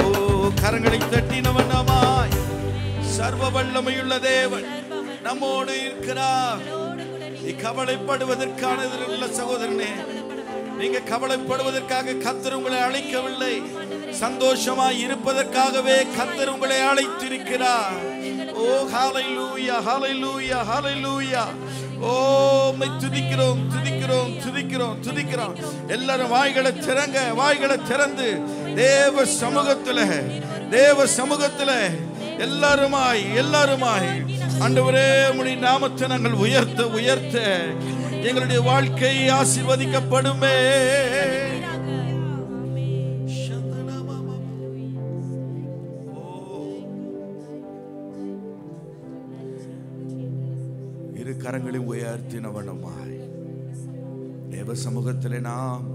ஓ, கரங்களை தட்டினவனமாய் சர்வ வல்லமையுள்ள தேவன் நம்மோடு இருக்கிறார். நீ கவலைப்படுவதற்கானதில் சகோதரனே, நீங்க கவலைப்படுவதற்காக கர்த்தர் உங்களை அழைக்கவில்லை. சந்தோஷமாய் இருப்பதற்காகவே கர்த்தர் உங்களை அழைத்திருக்கிறார். ஓ, ஹalleluya, ஹalleluya, ஹalleluya. ஓ, உம்மை துதிக்கிறோம், துதிக்கிறோம், துதிக்கிறோம், துதிக்கிறோம். எல்லாரும் வாய்களை திறங்க, வாய்களை திறந்து தேவ சமூகத்திலே எல்லாருமாய் ஆண்டவரே உம்முடைய நாமத்தை நாங்கள் உயர்த்த எங்களுடைய வாழ்க்கை ஆசீர்வதிக்கப்படுமே. இரு கரங்களையும் உயர்த்தினவனமாய் தேவ சமூகத்திலே நாம்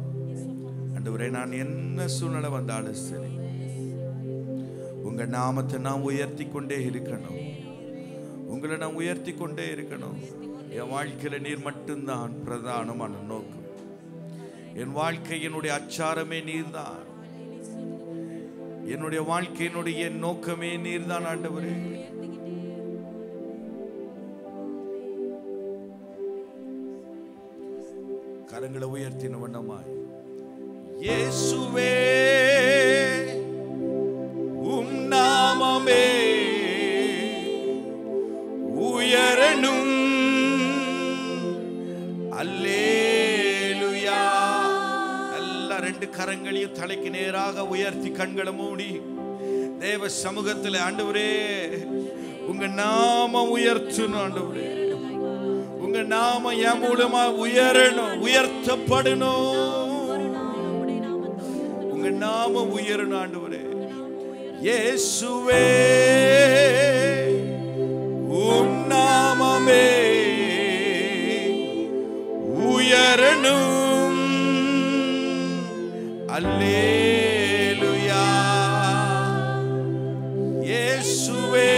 ஆண்டவரே, நான் என்ன சூழ்நிலை வந்தாலும் சரி உங்க நாமத்தை நான் உயர்த்தி கொண்டே இருக்கணும். உங்களை நான் உயர்த்தி கொண்டே இருக்கணும். என் வாழ்க்கையில நீர் மட்டும்தான் பிரதானமான நோக்கம். என் வாழ்க்கை என்னுடைய அச்சாரமே நீர்தான். என்னுடைய வாழ்க்கையினுடைய நோக்கமே நீர்தான் ஆண்டவரே. கரங்களை உயர்த்தின வண்ணமாய் இயேசுவே உம் நாமமே உயரணும். அல்லேலூயா. எல்லா ரெண்டு கரங்களையும் தலைக்கு நேராக உயர்த்தி கண்களை மூடி தேவ சமூகத்தில் ஆண்டவரே உங்க நாம உயர்த்தணும். ஆண்டவரே உங்க நாம என் மூலமா உயரணும், உயர்த்தப்படணும். உங்க நாம உயரணும் ஆண்டவரே. இயேசுவே உம் நாமமே உயரணும். அல்லேலூயா. இயேசுவே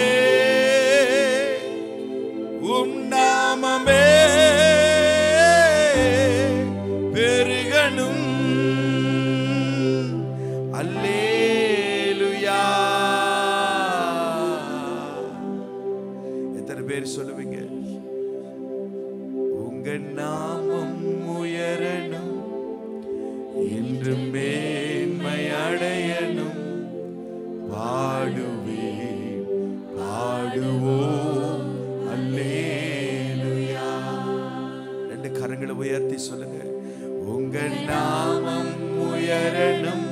உம் நாமமே பெருகணும். அல்லேலூயா. எத்தனை பேர் சொல்லுவீங்க உங்க நாமம் உயரணும், இன்று மேன்மை அடையணும். பாடுவேன் பாடுவோம் அல்லேலூயா. ரெண்டு கரங்களை உயர்த்தி சொல்லுங்க உங்க நாமம் உயரணும்,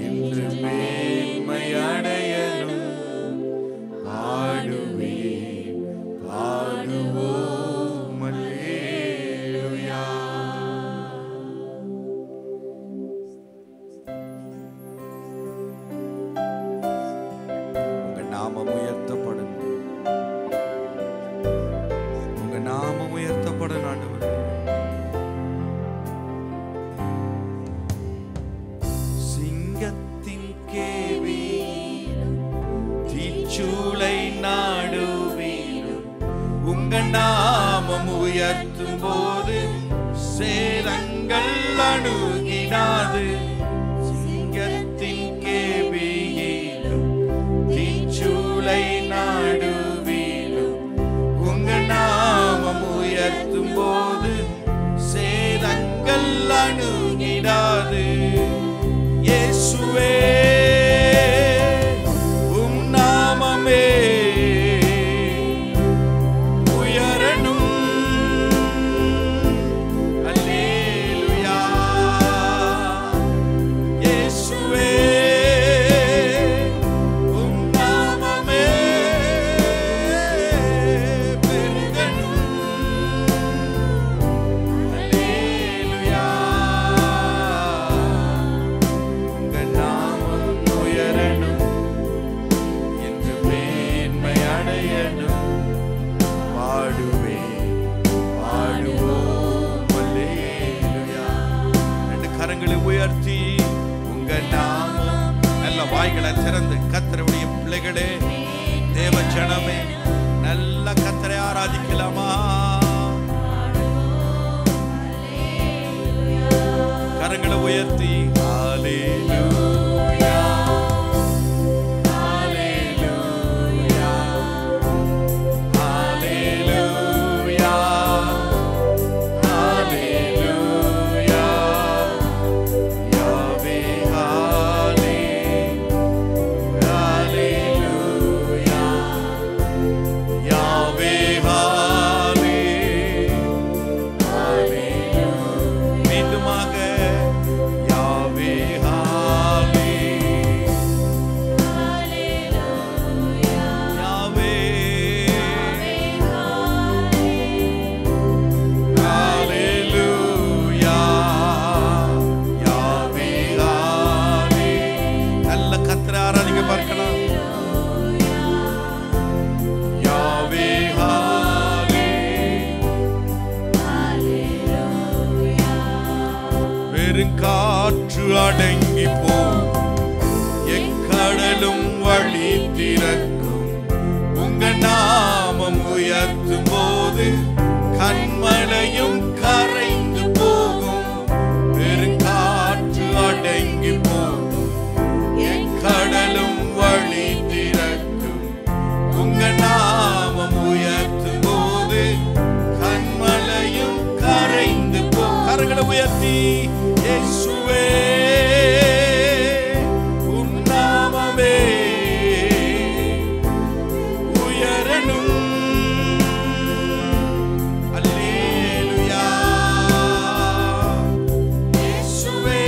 இன்று மேன்மை அடையணும். பாடுவேன் பாடுவோம் அல்லேலூயா. உங்க நாமம் உயர்த்தப்படணும், உங்க நாமம் உயர்த்தப்படணும் ஆண்டவரே. சிங்கத்தின் கேவியிலும் தீச்சூளை நாடுவிலும் உங்க நாமம் உயர்த்தும் போது சேதங்கள் அணுகிடாது. சிங்கத்தின் கேவியிலும் தீச்சூளை நாடுவிலும் உங்க நாமம் உயர்த்தும் போது சேதங்கள் அணுகிடாது. இயேசுவே உம் நாமமே உயரணும். அல்லேலூயா. இயேசுவே உம் நாமமே பெருகணும். அல்லேலூயா. உங்க நாமம் உயரணும், என்று மேன்மை அடையணும். பாடுவேன் பாடுவோம் அல்லேலூயா. ரெண்டு கரங்களை உயர்த்தி உங்க நாமம் நல்ல வாய்களை திறந்து கர்த்தருடைய பிள்ளைகளே, தேவ ஜனமே, நல்ல கர்த்தரை ஆராதிக்கலாமா? கரங்களை உயர்த்தி ஹல்லேலூயா ஹல்லேலூயா ஹல்லேலூயா ஹல்லேலூயா. யாவே ஹல்லேலூயா யாவே ஹல்லேலூயா. மீண்டுமாக யாவே ஹல்லேலூயா யாவே நல்ல கர்த்தரை ஆராதிக்க பார்க்கலாம். யாவே பெருங்காற்று அடங்கி போகும், எக்கடலும் வழி திறக்கும். உங்க நாமம் உயர்த்தும் போது கண்மலையும் கரைந்து போகும். பெருங்காற்று அடங்கி போகும், கரங்களை உயர்த்தி இயேசுவே உம் நாமமே உயரணும். அல்லேலூயா. இயேசுவே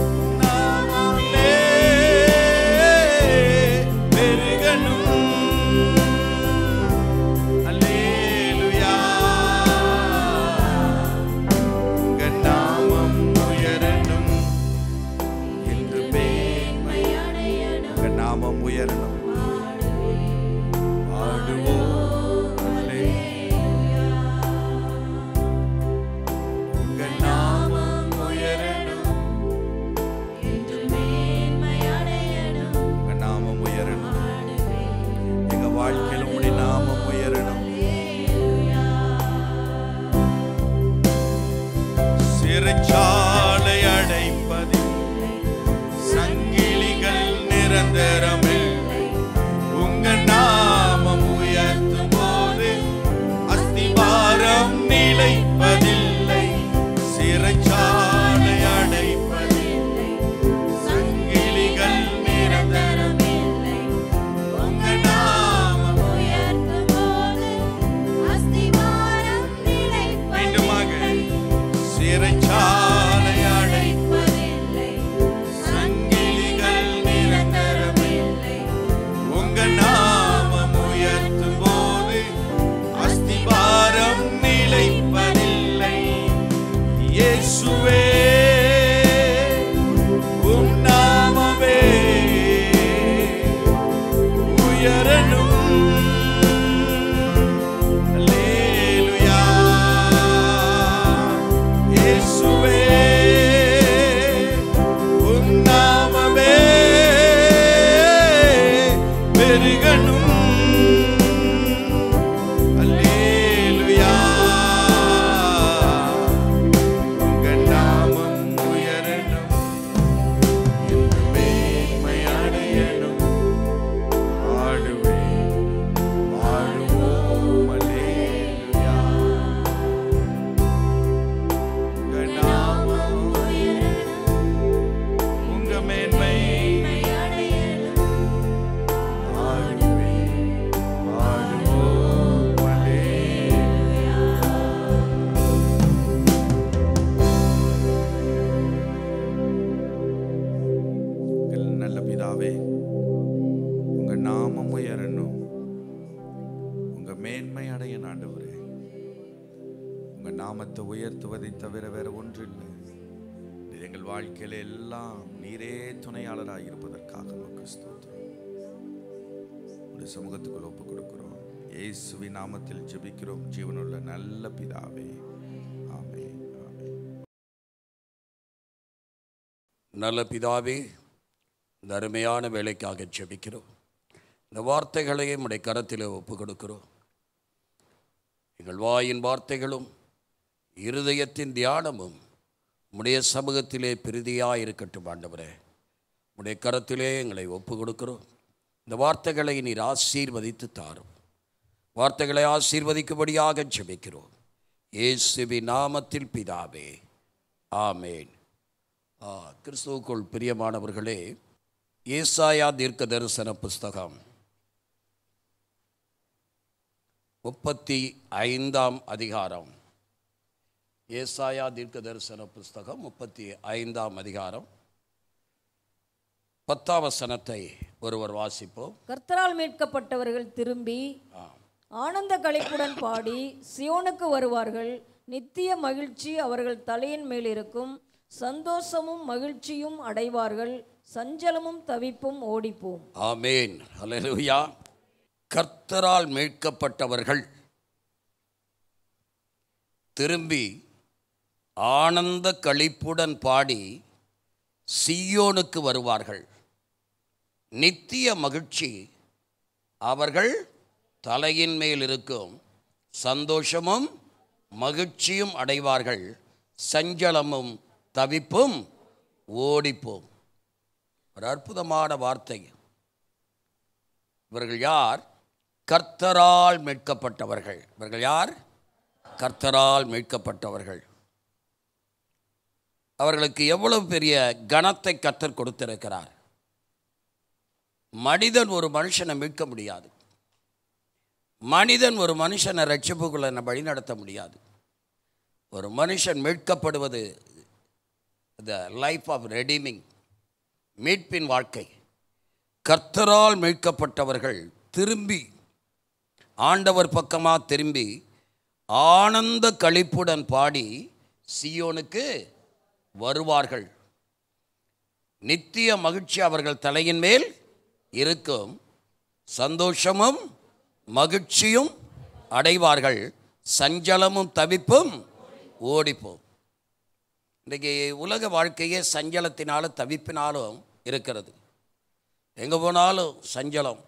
உம் நாமமே பெருகணும். அல்லேலூயா. உங்க நாமம் உயரணும் என்று உங்க நாமம் உயரணும். பாடுவோம் அல்லேலூயா. உங்க நாமம் உயரணும். உங்க நாமம் உயரணும். எங்க வாழ்க்கையில உங்களுடைய நாமம் உயரணும். சிறைச்சாலை அடைப்பதில்லை, சங்கிலிகள் நிரந்தரமில்லை. உங்க நாமம் உயர்த்தும் போது அஸ்திவாரம் நிலைப்பதில்லை. சிறைச்சாலை அடைப்பதில்லை, சங்கிலிகள் நிரந்தரமில்லை. உங்க நாமம் மீண்டுமாக சிறைச்சாலை அடைப்பதில்லை, சங்கிலிகள் நிரந்தரமில்லை. உங்க நாமம் உயர்த்தும் போது அஸ்திவாரம் நிலைப்பதில்லை. இயேசுவே உம் நாமமே உயரணும். அல்லேலூயா. இயேசுவே உம் நாமமே பெருகணும். அல்லேலூயா. உங்க நாமம் உயரணும் என்று மேன்மை அடையணும். ஆடுவேன் ஆடுவோம். அல்லேலூயா. உங்க நாமம் உங்க மேன்மை ஆடுவேன் ஆடுவோம். அல்லேலூயா. எங்கள் நல்ல பிதாவே, உங்க நாமம் உயரணும். உங்க மேன்மை அடைய ஆண்டவரே. உங்க நாமத்தை உயர்த்துவதை தவிர வேற ஒன்று இல்லை. இது எங்கள் வாழ்க்கையில எல்லாம் நீரே துணையாளராக இருப்பதற்காக உமக்கு ஸ்தோத்திரம். உடைய சமூகத்துக்குள் ஒப்பு கொடுக்கிறோம். இயேசுவின் நாமத்தில் ஜெபிக்கிறோம் ஜீவனுள்ள நல்ல பிதாவே. ஆமென். ஆமென். நல்ல பிதாவே, இந்த அருமையான வேலைக்காக ஜெபிக்கிறோம். இந்த வார்த்தைகளையும் உடைய கரத்தில் ஒப்பு கொடுக்கிறோம். எங்கள் வாயின் வார்த்தைகளும் இருதயத்தின் தியானமும் உடைய சமூகத்திலே பிரதியாக இருக்கட்டும் ஆண்டவரே. உடைய கரத்திலே எங்களை ஒப்பு கொடுக்கிறோம். இந்த வார்த்தைகளை நீர் ஆசீர்வதித்து தாரும். வார்த்தைகளை ஆசீர்வதிக்கும்படியாக ஜெபிக்கிறோம் இயேசுவின் நாமத்தில் பிதாவே. ஆமேன். கிறிஸ்துவுக்குள் பிரியமானவர்களே, ஏசாயா தீர்க்க தரிசன புஸ்தகம் 35ஆம் அதிகாரம். ஏசாயா தீர்க்க தரிசன புஸ்தகம் 35ஆம் அதிகாரம் 10ஆம் வசனத்தை ஒருவர் வாசிப்போம். கர்த்தரால் மீட்கப்பட்டவர்கள் திரும்பி ஆனந்த களிப்புடன் பாடி சியோனுக்கு வருவார்கள். நித்திய மகிழ்ச்சி அவர்கள் தலையின் மேல் இருக்கும். சந்தோஷமும் மகிழ்ச்சியும் அடைவார்கள். சஞ்சலமும் தவிப்பும் ஓடிப்போம். ஆமேன். அல்லேலூயா. கர்த்தரால் மீட்கப்பட்டவர்கள் திரும்பி ஆனந்த களிப்புடன் பாடி சீயோனுக்கு வருவார்கள். நித்திய மகிழ்ச்சி அவர்கள் தலையின் மேல் இருக்கும். சந்தோஷமும் மகிழ்ச்சியும் அடைவார்கள். சஞ்சலமும் தவிப்பும் ஓடிப்போம். ஒரு அற்புதமான வார்த்தை. இவர்கள் யார்? கர்த்தரால் மீட்கப்பட்டவர்கள். இவர்கள் யார்? கர்த்தரால் மீட்கப்பட்டவர்கள். அவர்களுக்கு எவ்வளவு பெரிய கனத்தை கர்த்தர் கொடுத்திருக்கிறார். மனிதன் ஒரு மனுஷனை மீட்க முடியாது. மனிதன் ஒரு மனுஷனை ரட்சிப்புக்குள்ள வழிநடத்த முடியாது. ஒரு மனுஷன் மீட்கப்படுவது த லைஃப் ஆஃப் ரெடீமிங், மீட்பின் வாழ்க்கை. கர்த்தரால் மீட்கப்பட்டவர்கள் திரும்பி ஆண்டவர் பக்கமாக திரும்பி ஆனந்த களிப்புடன் பாடி சீயோனுக்கு வருவார்கள். நித்திய மகிழ்ச்சி அவர்கள் தலையின் மேல் இருக்கும். சந்தோஷமும் மகிழ்ச்சியும் அடைவார்கள். சஞ்சலமும் தவிப்பும் ஓடிப்போம். இன்றைக்கி உலக வாழ்க்கையே சஞ்சலத்தினாலும் தவிப்பினாலும் இருக்கிறது. எங்கே போனாலும் சஞ்சலம்,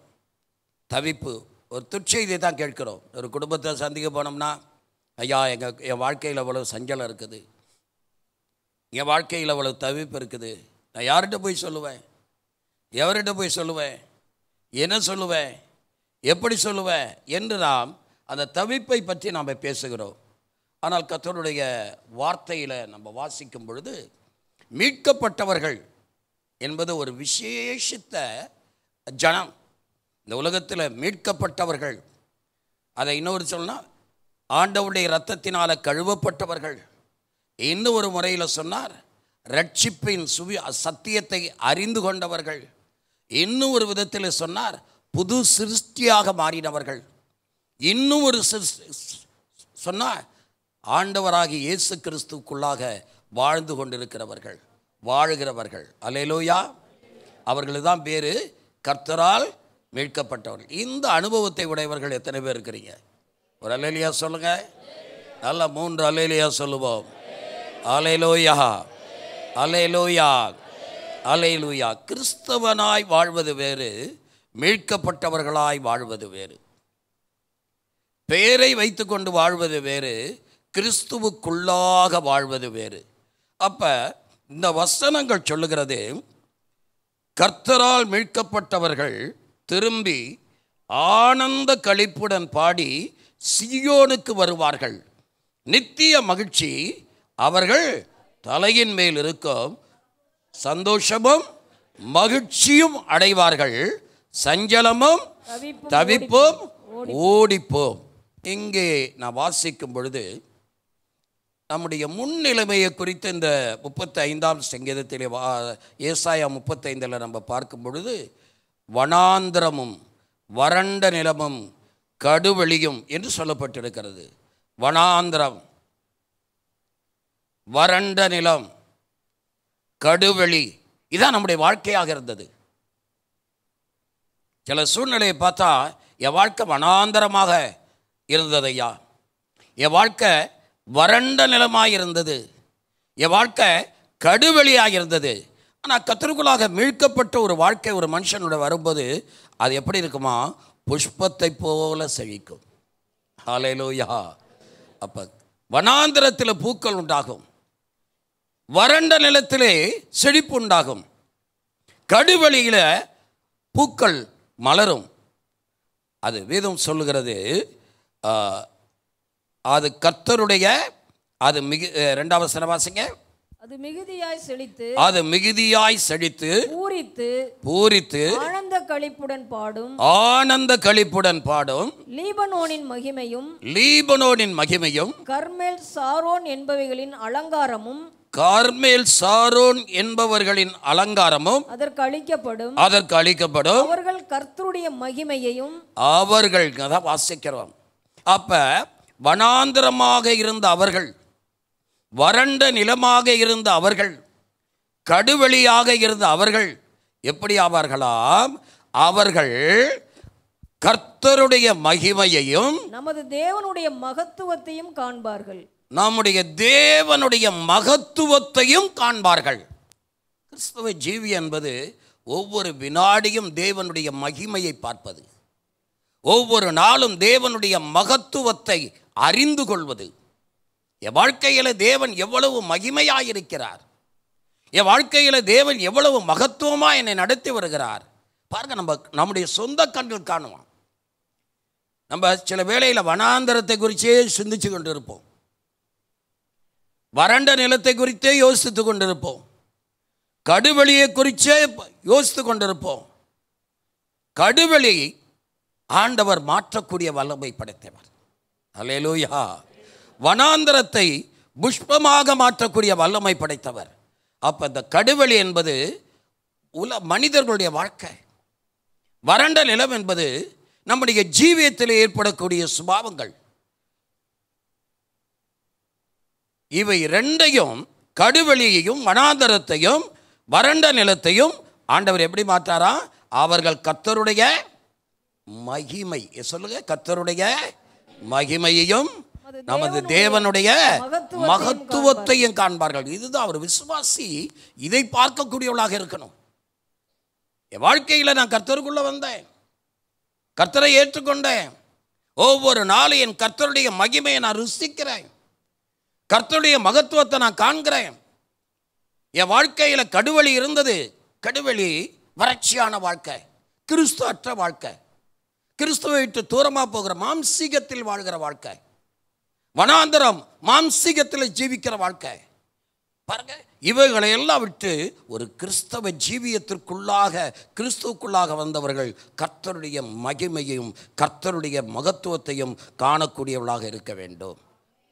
தவிப்பு. ஒரு துச்செய்தி தான் கேட்கிறோம். ஒரு குடும்பத்தை சந்திக்க போனோம்னா, ஐயா என் வாழ்க்கையில் அவ்வளோ சஞ்சலம் இருக்குது, என் வாழ்க்கையில் அவ்வளோ தவிப்பு இருக்குது. நான் யார்கிட்ட போய் சொல்லுவேன்? எவர்கிட்ட போய் சொல்லுவேன்? என்ன சொல்லுவேன்? எப்படி சொல்லுவேன் என்று நாம் அந்த தவிப்பை பற்றி நாம் பேசுகிறோம். ஆனால் கர்த்தருடைய வார்த்தையில் நம்ம வாசிக்கும் பொழுது மீட்கப்பட்டவர்கள் என்பது ஒரு விசேஷித்த ஜனம். இந்த உலகத்தில் மீட்கப்பட்டவர்கள், அதை இன்னொரு சொன்னால் ஆண்டவருடைய இரத்தத்தினால் கழுவப்பட்டவர்கள். இன்னும் ஒரு முறையில் சொன்னார் ரட்சிப்பின் சத்தியத்தை அறிந்து கொண்டவர்கள். இன்னும் ஒரு விதத்தில் சொன்னார் புது சிருஷ்டியாக மாறினவர்கள். இன்னும் ஒரு சொன்னார் ஆண்டவராகிய இயேசு கிறிஸ்துவுக்குள்ளாக வாழ்ந்து கொண்டிருக்கிறவர்கள், வாழுகிறவர்கள். அல்லேலூயா. அவர்களுக்கு தான் பேர் கர்த்தரால் மீட்கப்பட்டவர்கள். இந்த அனுபவத்தை உடையவர்கள் எத்தனை பேர் இருக்கிறீங்க? ஒரு அல்லேலூயா சொல்லுங்க. நல்ல 3 அல்லேலூயா சொல்லுவோம். அல்லேலூயா, அல்லேலூயா, அல்லேலூயா. கிறிஸ்தவனாய் வாழ்வது வேறு, மீட்கப்பட்டவர்களாய் வாழ்வது வேறு. பெயரை வைத்துக்கொண்டு வாழ்வது வேறு, கிறிஸ்துவுக்குள்ளாக வாழ்வது வேறு. அப்போ இந்த வசனங்கள் சொல்லுகிறது கர்த்தரால் மீட்கப்பட்டவர்கள் திரும்பி ஆனந்த களிப்புடன் பாடி சீயோனுக்கு வருவார்கள். நித்திய மகிழ்ச்சி அவர்கள் தலையின் மேல் இருக்கும். சந்தோஷமும் மகிழ்ச்சியும் அடைவார்கள். சஞ்சலமும் தவிப்பும் ஓடிப்போம். இங்கே நான் வாசிக்கும் பொழுது நம்முடைய முன்னிலைமையை குறித்து இந்த 35ஆம் சங்கீதத்திலே ஏசாயா 35 நம்ம பார்க்கும் பொழுது வனாந்திரமும் வறண்ட நிலமும் கடுவெளியும் என்று சொல்லப்பட்டிருக்கிறது. வனாந்திரம், வறண்ட நிலம், கடுவெளி, இதான் நம்முடைய வாழ்க்கையாக இருந்தது. சில சூழ்நிலையை பார்த்தா என் வாழ்க்கை வனாந்தரமாக இருந்தது ஐயா, என் வாழ்க்கை வறண்ட நிலமாக இருந்தது, என் வாழ்க்கை கடுவெளியாக இருந்தது. ஆனால் கர்த்தருக்குள்ளாக மீட்கப்பட்ட ஒரு வாழ்க்கை ஒரு மனுஷனோட வரும்போது அது எப்படி இருக்குமா? புஷ்பத்தை போல செழிக்கும். ஹல்லேலூயா. அப்போ வனாந்திரத்தில் பூக்கள் உண்டாகும், வறண்ட நிலத்திலே செழிப்பு உண்டாகும், கடுவெளியில் பூக்கள் மலரும். அது வேதம் சொல்லுகிறது. அது கர்த்தருடைய, அது 2வது வசனம் வாசிங்க. அது மிகுதியாய் செழித்து, அது மிகுதியாய் செழித்து பூரித்து பூரித்து ஆனந்த களிப்புடன் பாடும், ஆனந்த களிப்புடன் பாடும். லீபனோனின் மகிமையும், லீபனோனின் மகிமையும் கர்மேல் சாரோன் என்பவைகளின் அலங்காரமும், கார்மேல் சாரோன் என்பவர்களின் அலங்காரமும் அதற்கு அளிக்கப்படும். அதற்கு அளிக்கப்படும். அவர்கள் கர்த்தருடைய மகிமையையும், அவர்கள் தான் வாசிக்கிறோம். அப்ப வனாந்திரமாக இருந்த அவர்கள், வறண்ட நிலமாக இருந்த அவர்கள், கடுவெளியாக இருந்த அவர்கள் எப்படி ஆவார்களாம்? அவர்கள் கர்த்தருடைய மகிமையையும் நமது தேவனுடைய மகத்துவத்தையும் காண்பார்கள். நம்முடைய தேவனுடைய மகத்துவத்தையும் காண்பார்கள். கிறிஸ்தவ ஜீவி என்பது ஒவ்வொரு வினாடியும் தேவனுடைய மகிமையை பார்ப்பது, ஒவ்வொரு நாளும் தேவனுடைய மகத்துவத்தை அறிந்து கொள்வது. என் வாழ்க்கையில் தேவன் எவ்வளவு மகிமையாயிருக்கிறார், என் வாழ்க்கையில் தேவன் எவ்வளவு மகத்துவமாக என்னை நடத்தி வருகிறார் பாருங்க. நம்முடைய சொந்த கண்கள் காணுவான். நம்ம சில வேளையில் வனாந்தரத்தை குறித்தே சிந்திச்சு கொண்டு இருப்போம், வறண்ட நிலத்தை குறித்தே யோசித்து கொண்டிருப்போம், கடுவெளியை குறித்தே யோசித்து கொண்டிருப்போம். கடுவெளி ஆண்டவர் மாற்றக்கூடிய வல்லமை படைத்தவர். அல்லேலூயா. வனாந்தரத்தை புஷ்பமாக மாற்றக்கூடிய வல்லமை படைத்தவர். அப்போ இந்த கடுவெளி என்பது மனிதர்களுடைய வாழ்க்கை, வறண்ட நிலம் என்பது நம்முடைய ஜீவியத்தில் ஏற்படக்கூடிய சுபாவங்கள். இவை ரெண்டையும், கடுவெளியையும் வனாந்தரத்தையும் வறண்ட நிலத்தையும் ஆண்டவர் எப்படி மாற்றாரா? அவர்கள் கர்த்தருடைய மகிமை, சொல்லுங்க, கர்த்தருடைய மகிமையையும் நமது தேவனுடைய மகத்துவத்தையும் காண்பார்கள். இதுதான் அவர் விசுவாசி இதை பார்க்கக்கூடியவளாக இருக்கணும். என் வாழ்க்கையில் நான் கர்த்தருக்குள்ள வந்தேன், கர்த்தரை ஏற்றுக்கொண்டேன், ஒவ்வொரு நாளும் என் கர்த்தருடைய மகிமையை நான் ருசிக்கிறேன், கர்த்தருடைய மகத்துவத்தை நான் காண்கிறேன். என் வாழ்க்கையில் கடுவெளி இருந்தது. கடுவெளி வறட்சியான வாழ்க்கை, கிறிஸ்து அற்ற வாழ்க்கை, கிறிஸ்துவை விட்டு தூரமாக போகிற மாம்சீகத்தில் வாழ்கிற வாழ்க்கை, வனாந்தரம் மாம்சீகத்தில் ஜீவிக்கிற வாழ்க்கை. பாருங்க, இவைகளை எல்லாம் விட்டு ஒரு கிறிஸ்தவ ஜீவியத்திற்குள்ளாக, கிறிஸ்துவுக்குள்ளாக வந்தவர்கள் கர்த்தருடைய மகிமையையும் கர்த்தருடைய மகத்துவத்தையும் காணக்கூடியவர்களாக இருக்க வேண்டும்.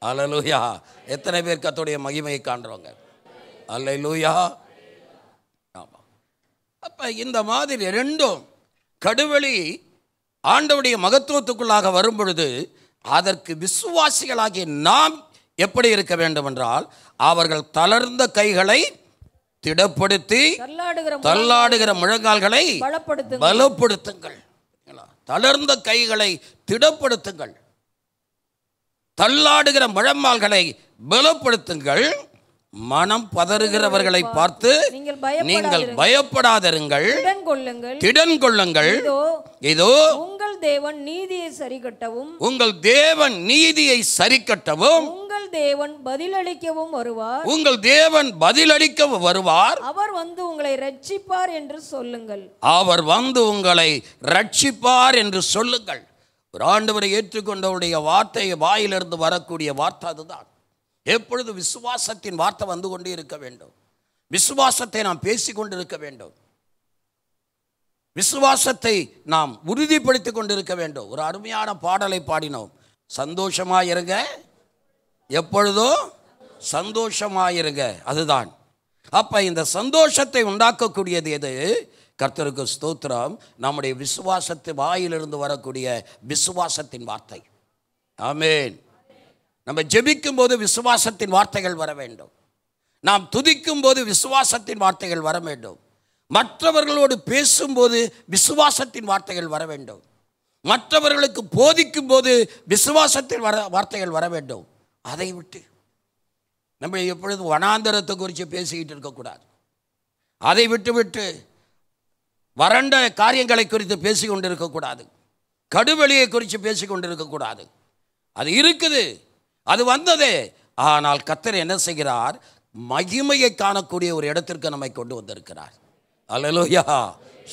அல்லேலூயா. எத்தனை பேர் கர்த்தருடைய மகிமையை காண்றவங்க? அல்லேலூயா. ஆமாம். அப்போ இந்த மாதிரி ரெண்டும், கடுவெளி ஆண்டவருடைய மகத்துவத்துக்குள்ளாக வரும் பொழுது அதற்கு விசுவாசிகளாகிய நாம் எப்படி இருக்க வேண்டும் என்றால், அவர்கள் தளர்ந்த கைகளை திடப்படுத்தி தள்ளாடுகிற முழங்கால்களை பலப்படுத்துங்கள். தளர்ந்த கைகளை திடப்படுத்துங்கள், தள்ளாடுகிற முழங்கால்களை பலப்படுத்துங்கள். மனம் பதறுகிறவர்களை பார்த்து நீங்கள் பயப்படாதிருங்கள், திடன் கொள்ளுங்கள். இதோ உங்கள் தேவன் நீதியை சரிக்கட்டவும், உங்கள் தேவன் நீதியை சரிக்கட்டவும், உங்கள் தேவன் பதிலளிக்கவும் வருவார், உங்கள் தேவன் பதிலளிக்கவும் வருவார். அவர் வந்து உங்களை ரட்சிப்பார் என்று சொல்லுங்கள். அவர் வந்து உங்களை ரட்சிப்பார் என்று சொல்லுங்கள். ஒரு ஆண்டவரை ஏற்றுக்கொண்டவருடைய வார்த்தை வாயிலிருந்து வரக்கூடிய வார்த்தை அதுதான். எப்பொழுது விசுவாசத்தின் வார்த்தை வந்து கொண்டே இருக்க வேண்டும். விசுவாசத்தை நாம் பேசிக் கொண்டிருக்க வேண்டும், விசுவாசத்தை நாம் உறுதிப்படுத்திக் கொண்டிருக்க வேண்டும். ஒரு அருமையான பாடலை பாடினோம், சந்தோஷமாயிருங்க, எப்பொழுதும் சந்தோஷமாயிருங்க. அதுதான். அப்ப இந்த சந்தோஷத்தை உண்டாக்கக்கூடியது எது? கர்த்தருக்கு ஸ்தோத்திரம், நம்முடைய விசுவாசத்து வாயிலிருந்து வரக்கூடிய விசுவாசத்தின் வார்த்தை. ஆமென். நம்ம ஜெபிக்கும் போது விசுவாசத்தின் வார்த்தைகள் வர வேண்டும், நாம் துதிக்கும் போது விசுவாசத்தின் வார்த்தைகள் வர வேண்டும், மற்றவர்களோடு பேசும்போது விசுவாசத்தின் வார்த்தைகள் வர வேண்டும், மற்றவர்களுக்கு போதிக்கும் போது விசுவாசத்தின் வார்த்தைகள் வர வேண்டும். அதை விட்டு நம்ம எப்பொழுதும் வனாந்தரத்தை குறித்து பேசிக்கிட்டு இருக்கக்கூடாது. அதை விட்டு வறண்ட காரியங்களை குறித்து பேசி கொண்டு இருக்கக்கூடாது, கடுவெளியை குறித்து பேசி கொண்டு இருக்கக்கூடாது. அது இருக்குது, அது வந்தது. ஆனால் கர்த்தர் என்ன செய்கிறார்? மகிமையை காணக்கூடிய ஒரு இடத்திற்கு நம்மை கொண்டு வந்திருக்கிறார். அல்லேலூயா.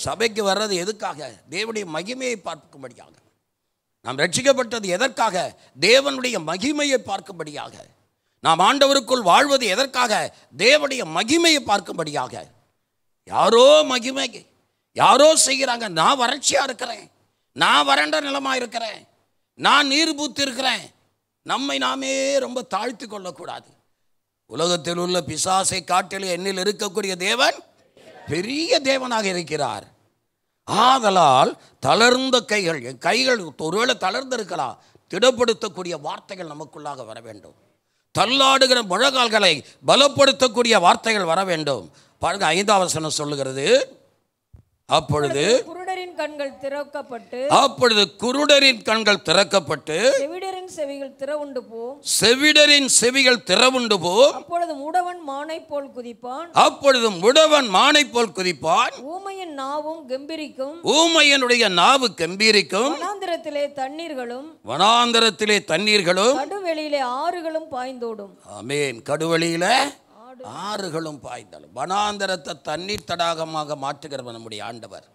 சபைக்கு வர்றது எதுக்காக? தேவனுடைய மகிமையை பார்க்கும்படியாக. நாம் ரட்சிக்கப்பட்டது எதற்காக? தேவனுடைய மகிமையை பார்க்கும்படியாக. நாம் ஆண்டவருக்குள் வாழ்வது எதற்காக? தேவனுடைய மகிமையை பார்க்கும்படியாக. யாரோ மகிமை, யாரோ செய்கிறாங்க. நான் வறட்சியாக இருக்கிறேன், நான் வறண்ட நிலமாக இருக்கிறேன், நான் நீர் பூத்து இருக்கிறேன். நம்மை நாமே ரொம்ப தாழ்த்தி கொள்ளக்கூடாது. உலகத்தில் உள்ள பிசாசை காட்டிலே என்னில் இருக்கக்கூடிய தேவன் பெரிய தேவனாக இருக்கிறார். ஆதலால் தளர்ந்த கைகள், என் கைகள் ஒருவேளை தளர்ந்து இருக்கலாம், திடப்படுத்தக்கூடிய வார்த்தைகள் நமக்குள்ளாக வர வேண்டும். தள்ளாடுகிற முழங்கால்களை பலப்படுத்தக்கூடிய வார்த்தைகள் வர வேண்டும். பாருங்க, 5ஆம் வசனம் சொல்லுகிறது, அப்பொழுது குருடரின் கண்கள் திறக்கப்பட்டு, அப்பொழுது குருடரின் கண்கள் திறக்கப்பட்டு, செவிடரின் செவிகள் திறவுண்டு போம், செவிடரின் செவிகள் திறவுண்டு போம். அப்பொழுது முடவன் மானை போல் குதிப்பான், அப்பொழுது முடவன் மானை போல் குதிப்பான். ஊமையின் நாவும் கெம்பீரிக்கும், ஊமையனுடைய நாவு கம்பீரிக்கும். வனாந்திரத்திலே தண்ணீர்களும், வனாந்தரத்திலே தண்ணீர்களும், கடுவெளியிலே ஆறுகளும் பாய்ந்தோடும். ஆமென். கடுவெளியில ஆறுகளும் பாய்ந்தாலும். வனாந்தரத்தை தண்ணீர் தடாகமாக மாற்றுகிறவர் நம்முடைய ஆண்டவர்.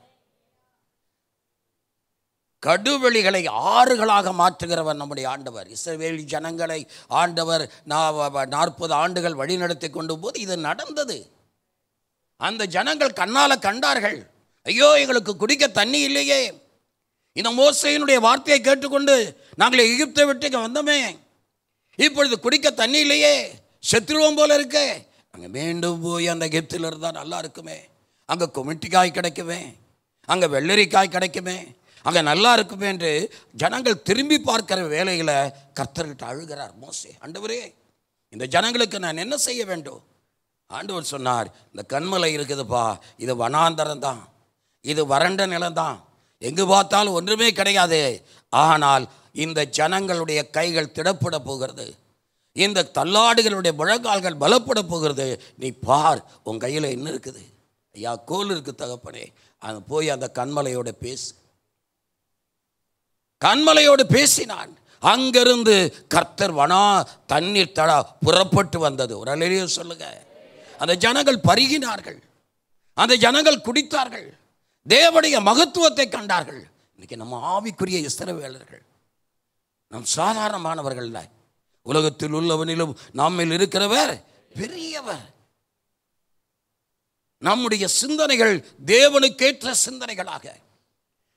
கடுவெளிகளை ஆறுகளாக மாற்றுகிறவர் நம்முடைய ஆண்டவர். இஸ்ரவேல் ஜனங்களை ஆண்டவர் 40 ஆண்டுகள் வழிநடத்தி கொண்டு போது இது நடந்தது. அந்த ஜனங்கள் கண்ணால கண்டார்கள். ஐயோ, எங்களுக்கு குடிக்க தண்ணி இல்லையே, இந்த மோசேயினுடைய வார்த்தையை கேட்டுக்கொண்டு நாங்கள் எகிப்தை விட்டு இங்கே வந்தோமே, இப்பொழுது குடிக்க தண்ணி இல்லையே, செத்துருவோம் போல இருக்கு, அங்கே மீண்டும் போய் அந்த எகிப்தில் இருந்தால் நல்லா இருக்குமே, அங்கே குமிட்டிக்காய் கிடைக்குமே, அங்கே வெள்ளரிக்காய் கிடைக்குமே, அங்கே நல்லா இருக்குமே என்று ஜனங்கள் திரும்பி பார்க்கிற வேலையில் கர்த்தர்கிட்ட அழுகிறார் மோசே. ஆண்டவரே, இந்த ஜனங்களுக்கு நான் என்ன செய்ய வேண்டும்? ஆண்டவர் சொன்னார், இந்த கன்மலை இருக்குதுப்பா, இது வனாந்தரம் தான், இது வறண்ட நிலம்தான், எங்கு பார்த்தாலும் ஒன்றுமே கிடையாது. ஆனால் இந்த ஜனங்களுடைய கைகள் திடப்பட போகிறது, இந்த தள்ளாடுகளுடைய முழங்கால்கள் பலப்பட போகிறது. நீ பார், உன் கையில் என்ன இருக்குது? ஐயா, கோல் இருக்கு தகப்பனே, அது போய் அந்த கண்மலையோட பேசு. கண்மலையோடு பேசினான். அங்கிருந்து கர்த்தர் தண்ணீர் தடா புறப்பட்டு வந்தது. ஒரு அல்லேலூயா சொல்லுங்க. அந்த ஜனங்கள் பருகினார்கள், அந்த ஜனங்கள் குடித்தார்கள், தேவனுடைய மகத்துவத்தை கண்டார்கள். இன்னைக்கு நம்ம ஆவிக்குரிய இஸ்ரவேலர்கள், நம் சாதாரணமானவர்கள் இல்லை. உலகத்தில் உள்ளவனிலும் நம்மில் இருக்கிறவர் பெரியவர். நம்முடைய சிந்தனைகள் தேவனுக்கேற்ற சிந்தனைகளாக,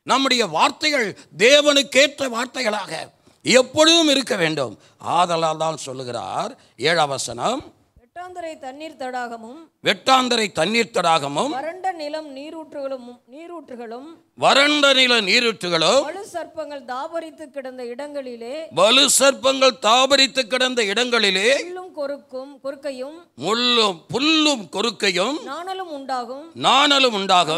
நம்முடைய வார்த்தைகள் தேவனுக்கேற்ற வார்த்தைகளாக எப்பொழுதும் இருக்க வேண்டும். ஆதலால் தான் சொல்லுகிறார் 7ஆம் வசனம், வெட்டாந்தரை தண்ணீர் தடாகமும் வெட்டாந்தரை தண்ணீர் தடாகமும் வறண்ட நிலம் நீரூற்றுகளும் வறண்ட நில நீரூற்றுகளும் வலு சர்ப்பங்கள் தாபரித்து கிடந்த இடங்களிலே வலு சர்ப்பங்கள் தாபரித்து கிடந்த இடங்களிலே புல்லும் கொருக்கையும் புல்லும் கொருக்கையும் நாணலும் உண்டாகும்.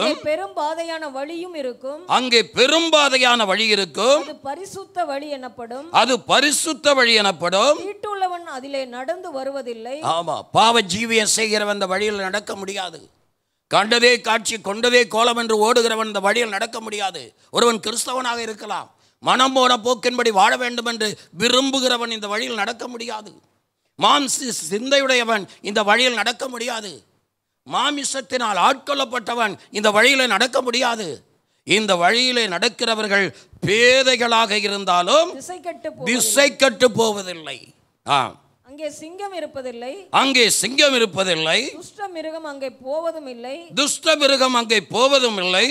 அங்கே பெரும் பாதையான வழியும் இருக்கும். அங்கே பெரும் பாதையான வழி இருக்கும். அது பரிசுத்த வழி எனப்படும். அது பரிசுத்த வழி எனப்படும். தீட்டுள்ளவன் அதிலே நடந்து வருவதில்லை. ஆமா, பாவ ஜீவியம் செய்கிறவன் அந்த வழியில் நடக்க முடியாது. கண்டதே காட்சி கொண்டதே கோலம் என்று ஓடுகிறவன் இந்த வழியில் நடக்க முடியாது. ஒருவன் கிறிஸ்தவனாக இருக்கலாம், மனம் போன போக்கின்படி வாழ வேண்டும் என்று விரும்புகிறவன் இந்த வழியில் நடக்க முடியாது. மாம்ச சிந்தையுடையவன் இந்த வழியில் நடக்க முடியாது. மாமிசத்தினால் ஆட்கொள்ளப்பட்டவன் இந்த வழியில் நடக்க முடியாது. இந்த வழியிலே நடக்கிறவர்கள் பேதைகளாக இருந்தாலும் திசை கட்டு போவதில்லை. அங்கே சிங்கம் இருப்பதில்லை. துஷ்ட மிருகம் அங்கே போவதும் இல்லை.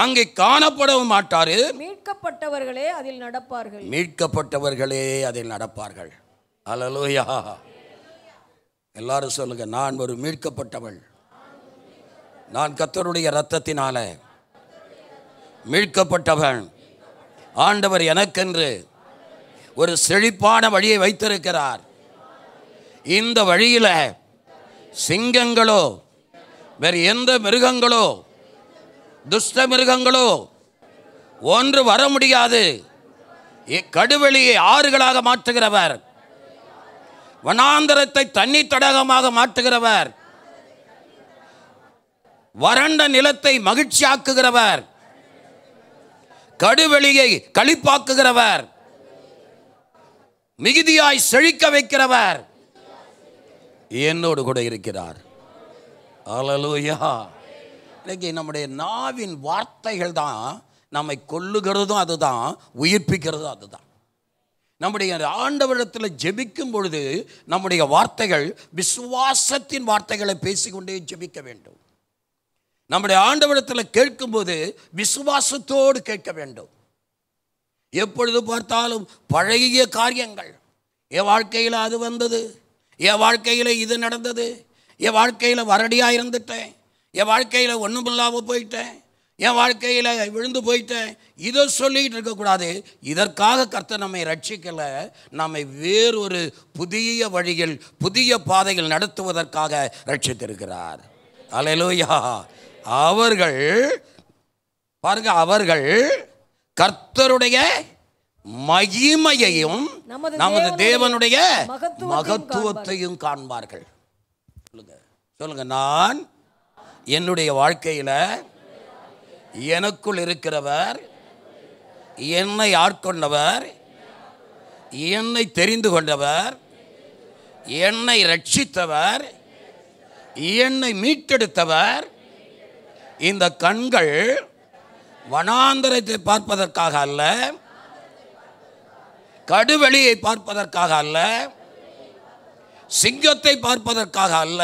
அங்கே காணப்படவும் மாட்டாது. மீட்கப்பட்டவர்களே அதில் நடப்பார்கள். அல்லேலூயா. எல்லாரும் சொல்லுங்க, நான் ஒரு மீட்கப்பட்டவள். நான் கர்த்தருடைய இரத்தத்தினால மீட்கப்பட்டவன். ஆண்டவர் எனக்கென்று ஒரு செழிப்பான வழியை வைத்திருக்கிறார். இந்த வழியில் சிங்கங்களோ வேறு எந்த மிருகங்களோ துஷ்ட மிருகங்களோ ஒன்று வர முடியாது. கடுவெளியை ஆறுகளாக மாற்றுகிறவர், வனாந்தரத்தை தண்ணீர் தடாகமாக மாற்றுகிறவர், வறண்ட நிலத்தை மகிழ்ச்சியாக்குகிறவர், கடுவெளியை களிப்பாக்குகிறவர், மிகுதியாய் செழிக்க வைக்கிறவர் என்னோடு கூட இருக்கிறார். அல்லேலூயா. இன்னைக்கு நம்முடைய நாவின் வார்த்தைகள் தான் நம்மை கொல்லுகிறதும் அதுதான், உயிர்ப்பிக்கிறதும் அதுதான். நம்முடைய ஆண்டவரிடத்தில் ஜெபிக்கும் பொழுது நம்முடைய வார்த்தைகள் விசுவாசத்தின் வார்த்தைகளை பேசிக்கொண்டே ஜெபிக்க வேண்டும். நம்முடைய ஆண்டவரிடத்தில் கேட்கும்போது விசுவாசத்தோடு கேட்க வேண்டும். எப்பொழுது பார்த்தாலும் பழைய காரியங்கள், என் வாழ்க்கையில் அது வந்தது, என் வாழ்க்கையில் இது நடந்தது, என் வாழ்க்கையில் வறடியாக இருந்துட்டேன், என் வாழ்க்கையில் ஒன்றும் இல்லாமல் போயிட்டேன், என் வாழ்க்கையில் விழுந்து போயிட்டேன், இதை சொல்லிகிட்டு இருக்கக்கூடாது. இதற்காக கர்த்தர் நம்மை ரட்சிக்கலை, நம்மை வேறொரு புதிய வழியில் புதிய பாதையில் நடத்துவதற்காக ரட்சித்திருக்கிறார். அல்லேலூயா. அவர்கள் பாருங்க, அவர்கள் கர்த்தருடைய மகிமையையும் நமது தேவனுடைய மகத்துவத்தையும் காண்பார்கள். சொல்லுங்க, நான் என்னுடைய வாழ்க்கையில் எனக்குள் இருக்கிறவர், என்னை ஆட்கொண்டவர், என்னை தெரிந்து கொண்டவர், என்னை ரட்சித்தவர், என்னை மீட்டெடுத்தவர், இந்த கண்கள் வனாந்தரத்தை பார்ப்பதற்காக அல்ல, கடுவெளியை பார்ப்பதற்காக அல்ல, சிங்கத்தை பார்ப்பதற்காக அல்ல,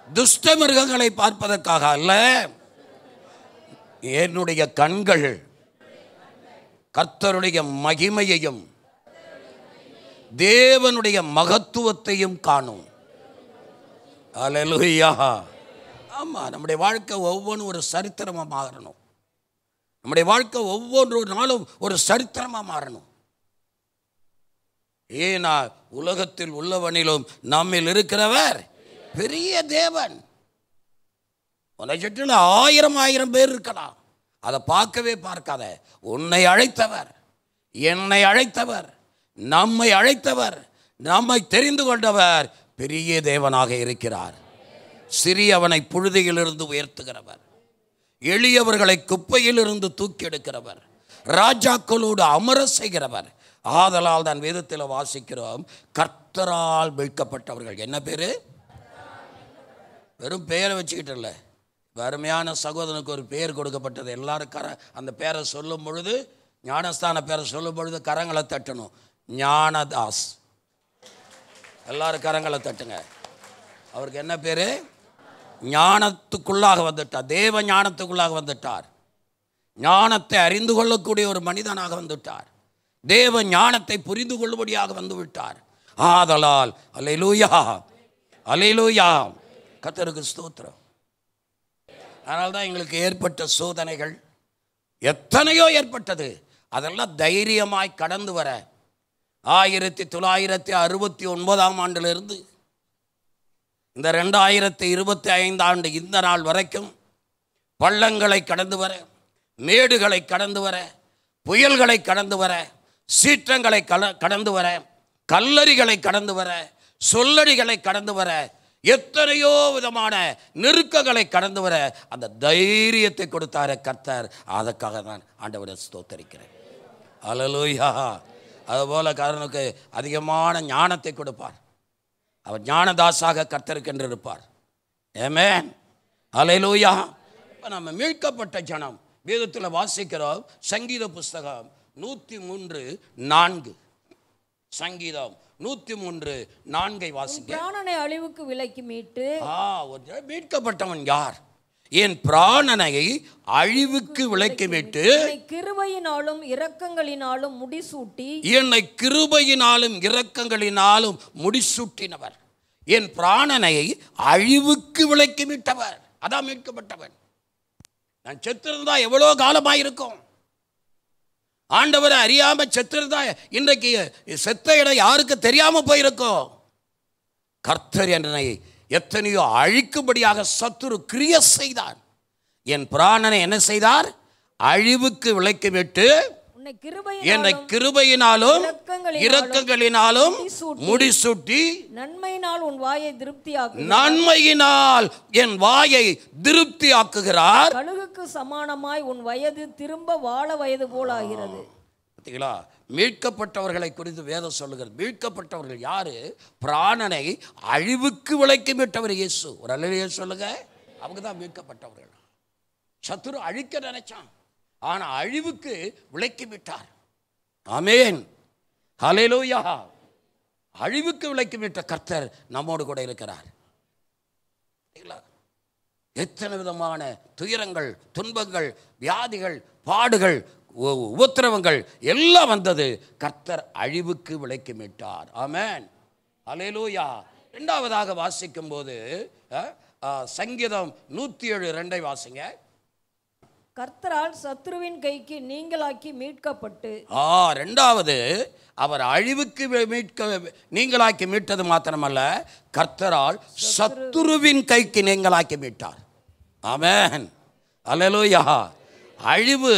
துஷ்ட மிருகங்களை பார்ப்பதற்காக அல்ல. என்னுடைய கண்கள் கர்த்தருடைய மகிமையையும் தேவனுடைய மகத்துவத்தையும் காணும். அல்லேலூயா. ஆமா, நம்முடைய வாழ்க்கை ஒவ்வொன்றும் ஒரு சரித்திரமா மாறணும். நம்முடைய வாழ்க்கை ஒவ்வொரு நாளும் ஒரு சரித்திரமா மாறணும். ஏனா உலகத்தில் உள்ளவனிலும் நம்மில் இருக்கிறவர் பெரிய தேவன். உன்னை சுற்றில 1000 பேர் இருக்கலாம், அதை பார்க்கவே பார்க்காத. உன்னை அழைத்தவர், என்னை அழைத்தவர், நம்மை அழைத்தவர், நம்மை தெரிந்து கொண்டவர் பெரிய தேவனாக இருக்கிறார். சிறியவனை புழுதியிலிருந்து உயர்த்துகிறவர், எளியவர்களை குப்பையிலிருந்து தூக்கி எடுக்கிறவர், ராஜாக்களோடு அமர செய்கிறவர். ஆதலால் தான் வேதத்தில் வாசிக்கிறோம், கர்த்தரால் மீட்கப்பட்டவர்கள். என்ன பேரு? வெறும் பெயரை வச்சுக்கிட்டு இல்லை, அருமையான சகோதரனுக்கு ஒரு பெயர் கொடுக்கப்பட்டது. எல்லாரும் அந்த பேரை சொல்லும் பொழுது, ஞானஸ்தான பேரை சொல்லும் பொழுது கரங்களை தட்டணும். ஞானதாஸ். எல்லாரும் கரங்களை தட்டுங்க. அவருக்கு என்ன பேரு? ஞானத்துக்குள்ளாக வந்துட்டார். தேவ ஞானத்துக்குள்ளாக வந்துட்டார். ஞானத்தை அறிந்து கொள்ளக்கூடிய ஒரு மனிதனாக வந்துவிட்டார். தேவ ஞானத்தை புரிந்து கொள்ளும்படியாக வந்து விட்டார். ஆதலால் அல்லேலூயா, அல்லேலூயா, கர்த்தருக்கு ஸ்தோத்திரம். அதனால்தான் எங்களுக்கு ஏற்பட்ட சோதனைகள் எத்தனையோ ஏற்பட்டது. அதெல்லாம் தைரியமாய் கடந்து வர 1969 ஆண்டிலிருந்து இந்த 2025 ஆண்டு இந்த நாள் வரைக்கும் பள்ளங்களை கடந்து வர, மேடுகளை கடந்து வர, புயல்களை கடந்து வர, சீற்றங்களை கடந்து வர, கல்லறிகளை கடந்து வர, சொல்லடிகளை கடந்து வர, எத்தனையோ விதமான நெருக்கங்களை கடந்து வர அந்த தைரியத்தை கொடுத்தார கர்த்தர். அதற்காக தான் ஆண்டவரை ஸ்தோத்தரிக்கிறேன். அல்லேலூயா. அதுபோல காரனுக்கு அதிகமான ஞானத்தை கொடுப்பார். அவர் ஞானதாசாக கர்த்தருக்கு என்று இருப்பார். ஆமென். அல்லேலூயா. இப்போ நம்ம மீட்கப்பட்ட ஜனம் வேதத்தில் வாசிக்கிறோம். சங்கீத புஸ்தகம் 103:4. சங்கீதம் 103:4 வாசிக்க. பிராணனை அழிவுக்கு விலக்கி மீட்டு. மீட்கப்பட்டவன் யார்? என் பிராணனை அழிவுக்கு விலக்கி மீட்டு கிருபையினாலும் இரக்கங்களினாலும் முடிசூட்டி. என்னை கிருபையினாலும் இரக்கங்களினாலும் முடிசூட்டினவர். என் பிராணனை அழிவுக்கு விலக்கி மீட்டவர். அதான் மீட்கப்பட்டவன். நான் செத்திருந்தா எவ்வளோ காலமாயிருக்கும். ஆண்டவரை அறியாம செத்திருந்தா இன்றைக்கு செத்த இடம் யாருக்கு தெரியாம போயிருக்கும். கர்த்தர் என்னை எத்தனையோ அழிக்கும்படியாக சத்துரு கிரிய செய்தார். என் பிராணனை என்ன செய்தார்? அழிவுக்கு விலக்கி விட்டு என்னை கிருபையினாலும் இரக்கங்களினாலும் முடிசூட்டி நன்மையினால் உன் வாயை திருப்தியாக்கு. நன்மையினால் என் வாயை திருப்தியாக்குகிறார். கழுகுக்கு சமானமாய் உன் வயது திரும்ப வாழ வயது போல் ஆகிறது. பார்த்தீங்களா? மீட்கப்பட்டவர்களை குறித்து வேதம் சொல்லுகிறது. மீட்கப்பட்டவர்கள் யாரு? பிராணனை அழிவுக்கு விலக்கி மீட்டவர் இயேசு. ஒரு அல்லேலூயா சொல்லுங்க. அவங்க தான் மீட்கப்பட்டவர்கள். சத்துரு அழிக்க நினைச்சான், ஆனா அழிவுக்கு விலக்கி விட்டார். ஆமென். ஹல்லேலூயா. அழிவுக்கு விலக்கி விட்ட கர்த்தர் நம்மோடு கூட இருக்கிறார். எத்தனை விதமான துயரங்கள், துன்பங்கள், வியாதிகள், பாடுகள், உபத்திரவங்கள் எல்லாம் வந்தது. கர்த்தர் அழிவுக்கு விலக்கி மீட்டார். ஆமென். ஹல்லேலூயா. இரண்டாவதாக வாசிக்கும் போது சங்கீதம் 107:2 வாசிங்க. கர்த்தரால் சத்ருவின் கைக்கு நீங்களாக்கி மீட்கப்பட்டு. இரண்டாவது, அவர் அழிவுக்கு நீங்களாக்கி மீட்டது மாத்திரமல்ல, கர்த்தரால் சத்துருவின் கைக்கு நீங்களாக்கி மீட்டார். ஆமென். அல்லேலூயா. அழிவு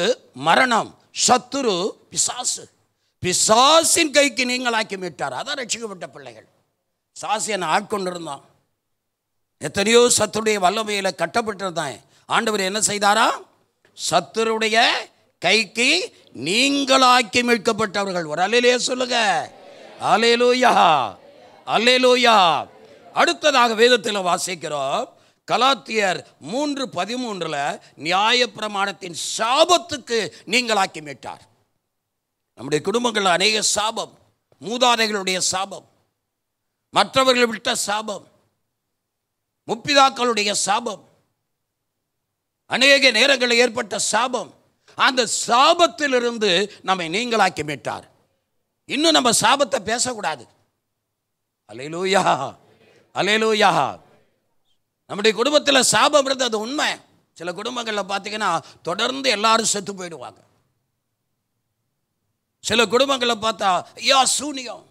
மரணம், சத்துரு பிசாசு, பிசாசின் கைக்கு நீங்களாக்கி மீட்டார். அதான் ரட்சிக்கப்பட்ட பிள்ளைகள். சாசியனை ஆட்கொண்டிருந்தான். எத்தனையோ சத்துருடைய வல்லமையில கட்டப்பட்டிருந்தான். ஆண்டவர் என்ன செய்தாரா? சத்துருடைய கைக்கு நீங்களாக்கி மீட்கப்பட்டவர்கள். ஒரு அல்லேலூயா சொல்லுங்க. அல்லேலூயா, அல்லேலூயா. அடுத்ததாக வேதத்தில் வாசிக்கிறோம். கலாத்தியர் 3:13 நியாயப்பிரமாணத்தின் சாபத்துக்கு நீங்களாக்கி மீட்டார். நம்முடைய குடும்பங்கள் அநேக சாபம், மூதாதைகளுடைய சாபம், மற்றவர்கள் விட்ட சாபம், முப்பிதாக்களுடைய சாபம், அநேக நேரங்களில் ஏற்பட்ட சாபம், அந்த சாபத்திலிருந்து நம்மை நீங்களாக்கி மீட்டார். இன்னும் நம்ம சாபத்தை பேசக்கூடாது. அல்லேலூயா, அல்லேலூயா. நம்முடைய குடும்பத்தில் சாபம் இருந்தது, அது உண்மை. சில குடும்பங்களில் பார்த்தீங்கன்னா தொடர்ந்து எல்லாரும் செத்து போயிடுவாங்க. சில குடும்பங்களில் பார்த்தா ஐயா சூனியம்,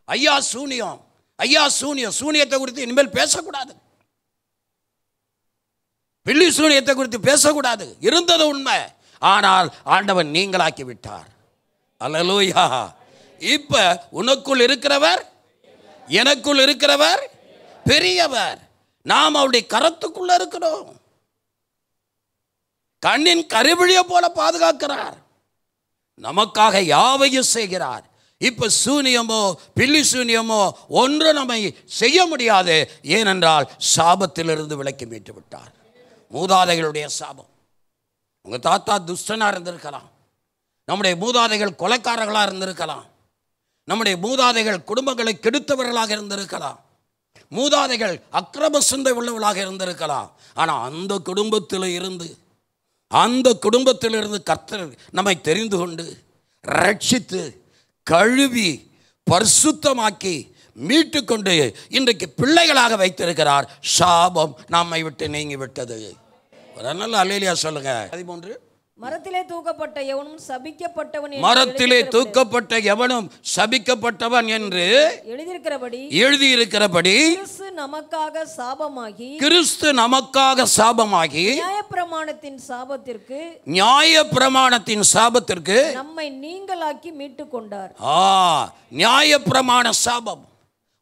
ஐயா சூனியம், ஐயா சூனியம். சூனியத்தை குறித்து இனிமேல் பேசக்கூடாது, பில்லி சூனியத்தை குறித்து பேசக்கூடாது. இருந்தது உண்மை, ஆனால் ஆண்டவன் நீங்களாக்கி விட்டார். அல்லேலூயா. இப்ப உனக்குள் இருக்கிறவர், எனக்குள் இருக்கிறவர் பெரியவர். நாம் அவருடைய கரத்துக்குள்ள இருக்கிறோம். கண்ணின் கருவிழிய போல பாதுகாக்கிறார், நமக்காக யாவையும் செய்கிறார். இப்ப சூனியமோ பில்லி சூனியமோ ஒன்று நம்மை செய்ய முடியாது. ஏனென்றால் சாபத்திலிருந்து விலக்கி மீட்டு விட்டார். மூதாதைகளுடைய சாபம், உங்க தாத்தா துஷ்டனா இருந்திருக்கலாம், நம்முடைய மூதாதைகள் கொலைக்காரர்களாக இருந்திருக்கலாம், நம்முடைய மூதாதைகள் குடும்பங்களை கெடுத்தவர்களாக இருந்திருக்கலாம், மூதாதைகள் அக்கிரம சிந்தை உள்ளவர்களாக இருந்திருக்கலாம். ஆனால் அந்த குடும்பத்திலிருந்து கர்த்தர் நம்மை தெரிந்து கொண்டு ரட்சித்து கழுவி பரிசுத்தமாக்கி மீட்டு கொண்டு இன்றைக்கு பிள்ளைகளாக வைத்திருக்கிறார். சாபம் நம்மை விட்டு நீங்கி விட்டது. அதனால அல்லேலூயா சொல்லுங்க. 13 மரத்திலே தூக்கப்பட்ட எவனும் சபிக்கப்பட்டவன், மரத்திலே தூக்கப்பட்ட எவனும் சபிக்கப்பட்டவன் என்று எழுதியிருக்கிறபடி கிறிஸ்து நமக்காக சாபமாகி நியாயப்பிரமாணத்தின் சாபத்திற்கு நம்மை நீங்களாக்கி மீட்டு கொண்டார். நியாயப்பிரமாண சாபம்,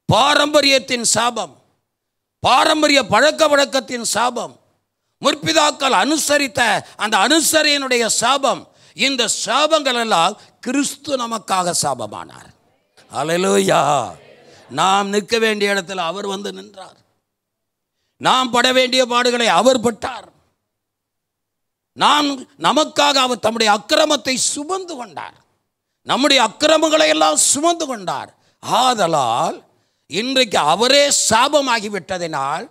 பாரம்பரியத்தின் சாபம், பாரம்பரிய பழக்க வழக்கத்தின் சாபம், முற்பிதாக்கள் அனுசரித்த அந்த அனுசரியனுடைய சாபம், இந்த சாபங்கள் எல்லாம் கிறிஸ்து நமக்காக சாபமானார். அல்லேலூயா. நாம் நிற்க வேண்டிய இடத்துல அவர் வந்து நின்றார். நாம் பட வேண்டிய பாடுகளை அவர் பட்டார். நமக்காக அவர் தம்முடைய அக்கிரமத்தை சுமந்து கொண்டார். நம்முடைய அக்கிரமங்களை எல்லாம் சுமந்து கொண்டார். ஆதலால் இன்றைக்கு அவரே சாபமாகி விட்டதினால்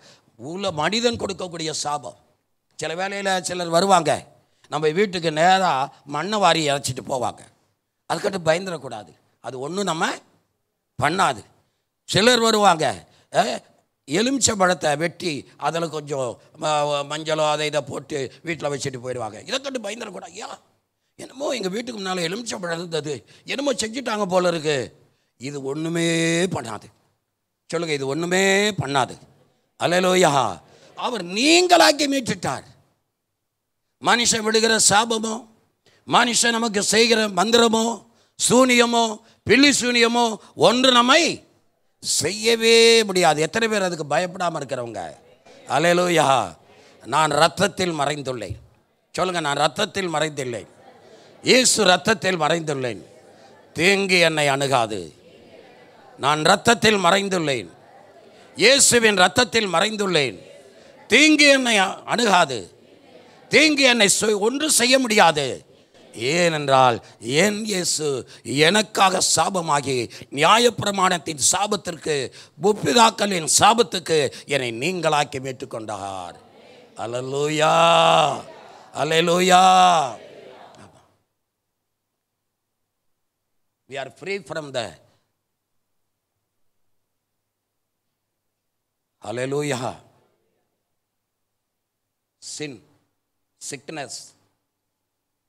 மனிதன் கொடுக்கக்கூடிய சாபம். சில வேளையில் சிலர் வருவாங்க, நம்ம வீட்டுக்கு நேராக மண்ணை வாரி இறைச்சிட்டு போவாங்க. அதுக்கிட்ட பயந்துடக்கூடாது, அது ஒன்றும் நம்ம பண்ணாது. சிலர் வருவாங்க, எலுமிச்சை பழத்தை வெட்டி அதில் கொஞ்சம் மஞ்சளோ அதை இதை போட்டு வீட்டில் வச்சுட்டு போயிடுவாங்க. இதை கண்டு பயந்துடக்கூடாது. ஐயா என்னமோ எங்கள் வீட்டுக்கு முன்னால் எலுமிச்சை பழம் இருந்தது, என்னமோ செஞ்சுட்டாங்க போல இருக்கு. இது ஒன்றுமே பண்ணாது. சொல்லுங்க, இது ஒன்றுமே பண்ணாது. அல்லேலூயா. அவர் நீங்களாக்கி மீட்டுட்டார். மனுஷன் விடுகிற சாபமோ, மனுஷன் நமக்கு செய்கிற மந்திரமோ, சூனியமோ, பில்லி சூனியமோ ஒன்று நம்மை செய்யவே முடியாது. எத்தனை பேர் அதுக்கு பயப்படாமல் இருக்கிறவங்க? அல்லேலூயா. நான் இரத்தத்தில் மறைந்துள்ளேன். சொல்லுங்க, நான் இரத்தத்தில் மறைந்துள்ளேன். இயேசு இரத்தத்தில் மறைந்துள்ளேன். தீங்கு என்னை அணுகாது. நான் இரத்தத்தில் மறைந்துள்ளேன். இயேசுவின் இரத்தத்தில் மறைந்துள்ளேன். தீங்கு என்னை அணுகாது. தீங்கு என்னை ஒன்று செய்ய முடியாது. ஏனென்றால் என் இயேசு எனக்காக சாபமாகி நியாயப்பிரமாணத்தின் சாபத்திற்கு, முற்பிதாக்களின் சாபத்துக்கு என்னை நீங்களாக்கி மீட்டுக்கொண்டார். அல்லேலூயா, அல்லேலூயா. We are free from the hallelujah sin, sickness,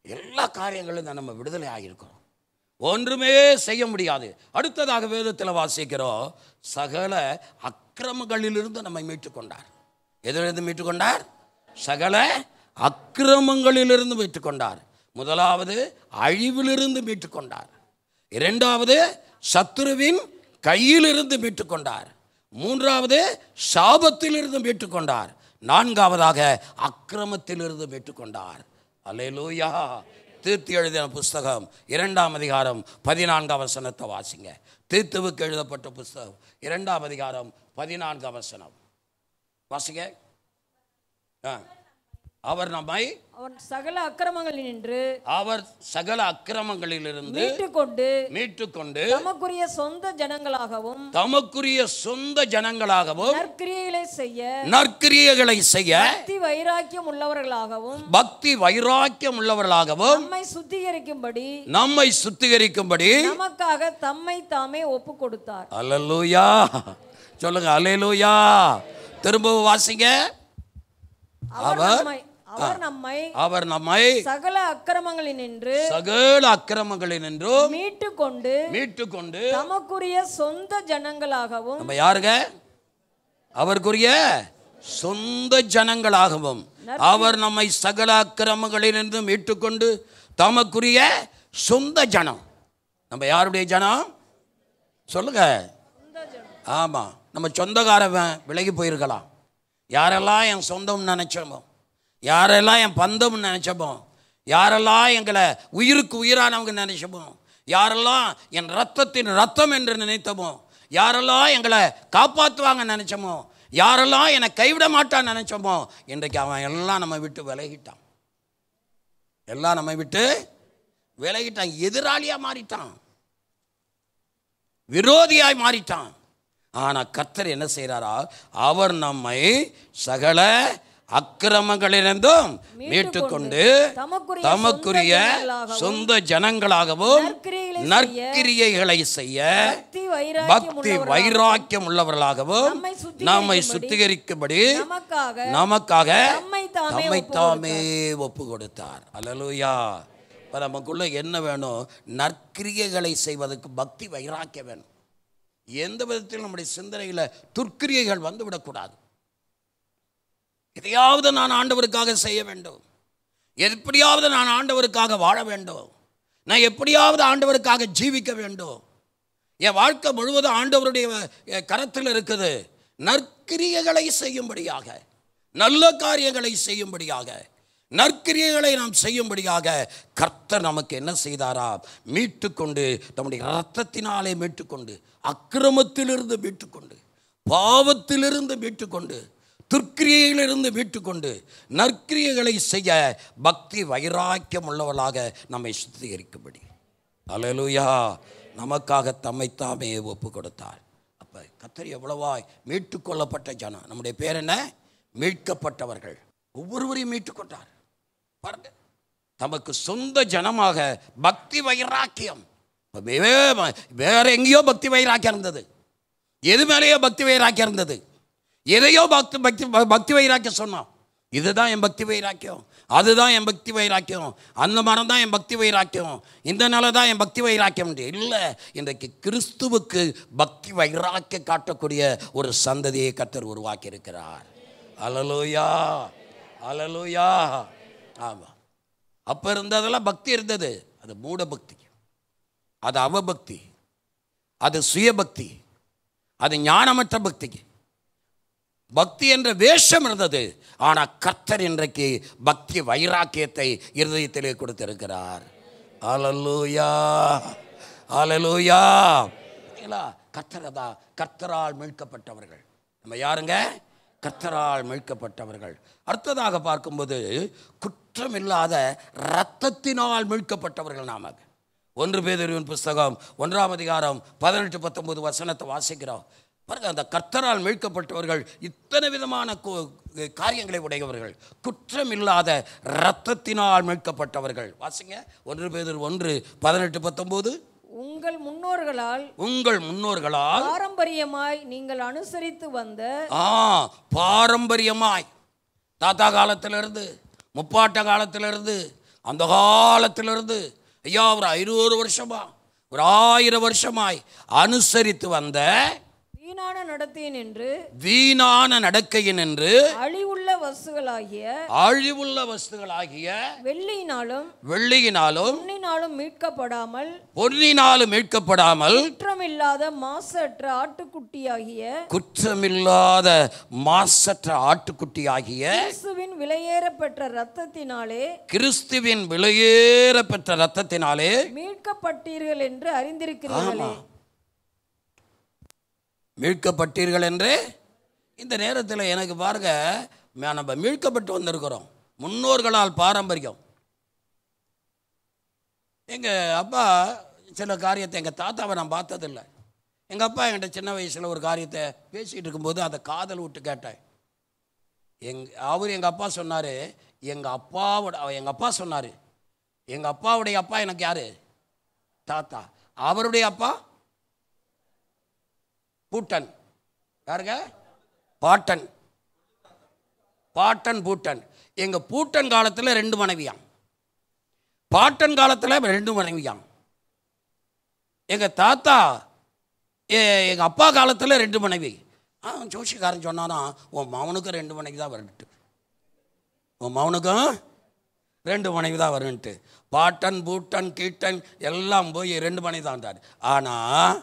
எல்லா காரியங்களும் நம்ம விடுதலை ஆகியிருக்கிறோம். ஒன்றுமே செய்ய முடியாது. அடுத்ததாக வேதத்தில் வாசிக்கிறோம், சகல அக்கிரமங்களிலிருந்து நம்மை மீட்டுக்கொண்டார். எதிலிருந்து மீட்டுக்கொண்டார்? சகல அக்கிரமங்களிலிருந்து மீட்டுக்கொண்டார். முதலாவது அழிவிலிருந்து மீட்டுக்கொண்டார். இரண்டாவது சத்துருவின் கையிலிருந்து மீட்டுக்கொண்டார். மூன்றாவது சாபத்திலிருந்து மீட்டுக்கொண்டார். நான்காவதாக அக்கிரமத்திலிருந்து மீட்டுக்கொண்டார். அல்லேலூயா. தீத்து எழுதின புஸ்தகம் 2ஆம் அதிகாரம் 14ஆம் வசனத்தை வாசிங்க. தீத்துவுக்கு எழுதப்பட்ட புஸ்தகம் 2ஆம் அதிகாரம் 14ஆம் வசனம் வாசிங்க. அவர் நம்மை அவன் சகல அக்கிரமங்களினின்று அவர் சகல அக்கிரமங்களிலிருந்து மீட்டுக்கொண்டு தமக்குரிய சொந்த ஜனங்களாகவும் நற்கிரியைகளை செய்ய பக்தி வைராக்கியம் உள்ளவர்களாகவும் நம்மை சுத்திகரிக்கும்படி நமக்காக தம்மை தாமே ஒப்பு கொடுத்தார். அல்லேலூயா சொல்லுங்க, அல்லேலூயா. திரும்பவும் வாசிங்க. அவர் நம்மை சகல அக்கிரமங்களினின்று மீட்டுக்கொண்டு தமக்குரிய சொந்த ஜனங்களாகவும், நம்ம யாருங்க? அவருக்குரிய சொந்த ஜனங்களாகவும். அவர் நம்மை சகல அக்கிரமங்களிலிருந்து மீட்டுக்கொண்டு தமக்குரிய சொந்த ஜனம். நம்ம யாருடைய ஜனம் சொல்லுங்க? ஆமா, நம்ம சொந்தக்காரவன் விலகி போயிருக்கலாம். யாரெல்லாம் என் சொந்தம் நினைச்சோமோ, யாரெல்லாம் என் பந்தம் நினைச்சோமோ, யாரெல்லாம் எங்களை உயிருக்கு உயிரானவங்க நினைச்சோமோ, யாரெல்லாம் என் ரத்தத்தின் ரத்தம் என்று நினைத்தோமோ, யாரெல்லாம் எங்களை காப்பாற்றுவாங்க நினைச்சோமோ, யாரெல்லாம் என்னை கைவிட மாட்டான்னு நினைச்சோமோ, இன்றைக்கு அவன் எல்லாம் நம்ம விட்டு விலகிட்டான். எல்லாம் நம்ம விட்டு விலகிட்டான். எதிராளியா மாறிட்டான், விரோதியாய் மாறிட்டான். ஆனால் கர்த்தர் என்ன செய்கிறாரா? அவர் நம்மை சகல அக்கிரமங்களிலிருந்தும் மீட்டுக்கொண்டு தமக்குரிய சொந்த ஜனங்களாகவும் நற்கிரியைகளை செய்ய பக்தி வைராக்கியம் உள்ளவர்களாகவும் நம்மை சுத்திகரிக்கும்படி நமக்காக தம்மை தாமே ஒப்பு கொடுத்தார். அல்லேலூயா. இப்போ நமக்குள்ள என்ன வேணும்? நற்கிரியைகளை செய்வதற்கு பக்தி வைராக்கியம் வேணும். எந்த விதத்தில் நம்முடைய சிந்தனையில் துர்க்கிரியைகள் வந்துவிடக்கூடாது. எதையாவது நான் ஆண்டவருக்காக செய்ய வேண்டும், எப்படியாவது நான் ஆண்டவருக்காக வாழ வேண்டும், நான் எப்படியாவது ஆண்டவருக்காக ஜீவிக்க வேண்டும். என் வாழ்க்கை முழுவதும் ஆண்டவருடைய கரத்தில் இருக்குது. நற்கிரியைகளை செய்யும்படியாக, நல்ல காரியங்களை செய்யும்படியாக, நற்கிரியைகளை நாம் செய்யும்படியாக கர்த்தர் நமக்கு என்ன செய்தாரா? மீட்டுக்கொண்டு, நம்முடைய இரத்தத்தினாலே மீட்டுக்கொண்டு, அக்கிரமத்திலிருந்து மீட்டுக்கொண்டு, பாவத்திலிருந்து மீட்டுக்கொண்டு, துர்க்கிரியையிலிருந்து மீட்டுக்கொண்டு, நற்கிரியைகளை செய்ய பக்தி வைராக்கியம் உள்ளவர்களாக நம்மை சுத்திகரிக்கும்படி. அல்லேலூயா. நமக்காக தம்மை தாமே ஒப்பு கொடுத்தார். அப்போ கர்த்தர் எவ்வளவாய் மீட்டுக்கொள்ளப்பட்ட ஜனம். நம்முடைய பேர் என்ன? மீட்கப்பட்டவர்கள். ஒவ்வொருவரையும் மீட்டுக்கொண்டார். பாருங்க, தமக்கு சொந்த ஜனமாக பக்தி வைராக்கியம். வேற எங்கேயோ பக்தி வைராக்கியம் இருந்தது, எது மேலேயோ பக்தி வைராக்கியம் இருந்தது, எதையோ பக்தி வைராக்கியம் சொன்னான். இதுதான் என் பக்தி வைராக்கியம், அதுதான் என் பக்தி வைராக்கியம், அந்த மரம் தான் என் பக்தி வைராக்கியம், இந்த நிலை தான் என் பக்தி வைராக்கியம். இல்லை, இன்றைக்கு கிறிஸ்துவுக்கு பக்தி வைராக்கியம் காட்டக்கூடிய ஒரு சந்ததியை கர்த்தர் உருவாக்கி இருக்கிறார். அல்லேலூயா, அல்லேலூயா. ஆமாம், அப்போ இருந்ததெல்லாம் பக்தி இருந்தது. அது மூட பக்தி, அது அவபக்தி, அது சுயபக்தி, அது ஞானமற்ற பக்தி. பக்தி என்ற வேஷம் இருந்தது. ஆனால் கர்த்தர் இன்றைக்கு பக்தி வைராக்கியத்தை இருதயத்திலே கொடுத்திருக்கிறார். அல்லேலூயா, அல்லேலூயா. கர்த்தரதா, கர்த்தரால் மீட்கப்பட்டவர்கள். நம்ம யாருங்க? கர்த்தரால் மீட்கப்பட்டவர்கள். அடுத்ததாக பார்க்கும்போது குற்றமில்லாத இரத்தத்தினால் மீட்கப்பட்டவர்கள் நாம. 1 பேதுருவின் புஸ்தகம் 1ஆம் அதிகாரம் 18-19 வசனத்தை வாசிக்கிறோம். பாருங்க, அந்த கர்த்தரால் மீட்கப்பட்டவர்கள் இத்தனை விதமான காரியங்களை உடையவர்கள். குற்றமில்லாத இரத்தத்தினால் மீட்கப்பட்டவர்கள். வாசிங்க 1 பேதுரு 1:18-19. உங்கள் முன்னோர்களால் பாரம்பரியமாய் நீங்கள் அனுசரித்து வந்த பாரம்பரியமாய் தாத்தா காலத்திலிருந்து, முப்பாட்ட காலத்திலிருந்து, அந்த காலத்திலிருந்து, ஐயா ஒரு 500 வருஷமா, ஒரு 1000 வருஷமாய் அனுசரித்து வந்த வீணான நடக்கையின் என்று அழிவுள்ள வஸ்துகளாகிய வெள்ளியினாலும் பொன்னினாலும் மீட்கப்படாமல் குற்றமில்லாத மாசற்ற ஆட்டுக்குட்டியாகிய கிறிஸ்துவின் விலையேற பெற்ற இரத்தத்தினாலே மீட்கப்பட்டீர்கள் என்று அறிந்திருக்கிறீர்களே. மீட்கப்பட்டீர்கள் என்று இந்த நேரத்தில் எனக்கு பாருங்க, நம்ம மீட்கப்பட்டு வந்திருக்கிறோம். முன்னோர்களால் பாரம்பரியம். எங்கள் அப்பா சில காரியத்தை, எங்கள் தாத்தாவை நான் பார்த்ததில்லை. எங்கள் அப்பா என்கிட்ட சின்ன வயசில் ஒரு காரியத்தை பேசிகிட்டு இருக்கும்போது அதை காதல் விட்டு கேட்டேன். எங்கள் அப்பா சொன்னார், எங்கள் அப்பாவுடைய அப்பா எனக்கு யார்? தாத்தா. அவருடைய அப்பா பூட்டன். யாருங்க? பாட்டன். பூட்டன். எங்கள் பூட்டன் காலத்தில் 2 மனைவியாம், பாட்டன் காலத்தில் 2 மனைவியாம். எங்கள் தாத்தா எங்கள் அப்பா காலத்தில் 2 மனைவி. ஜோசிக்காரன் சொன்னானா, உன் மகனுக்கும் 2 மனைவி தான் வருன்ட்டு, உன் மகனுக்கும் 2 மனைவி தான் வருன்ட்டு. பாட்டன் பூட்டன் கீட்டன் எல்லாம் போய் 2 மனைவி தான்ட்டார். ஆனால்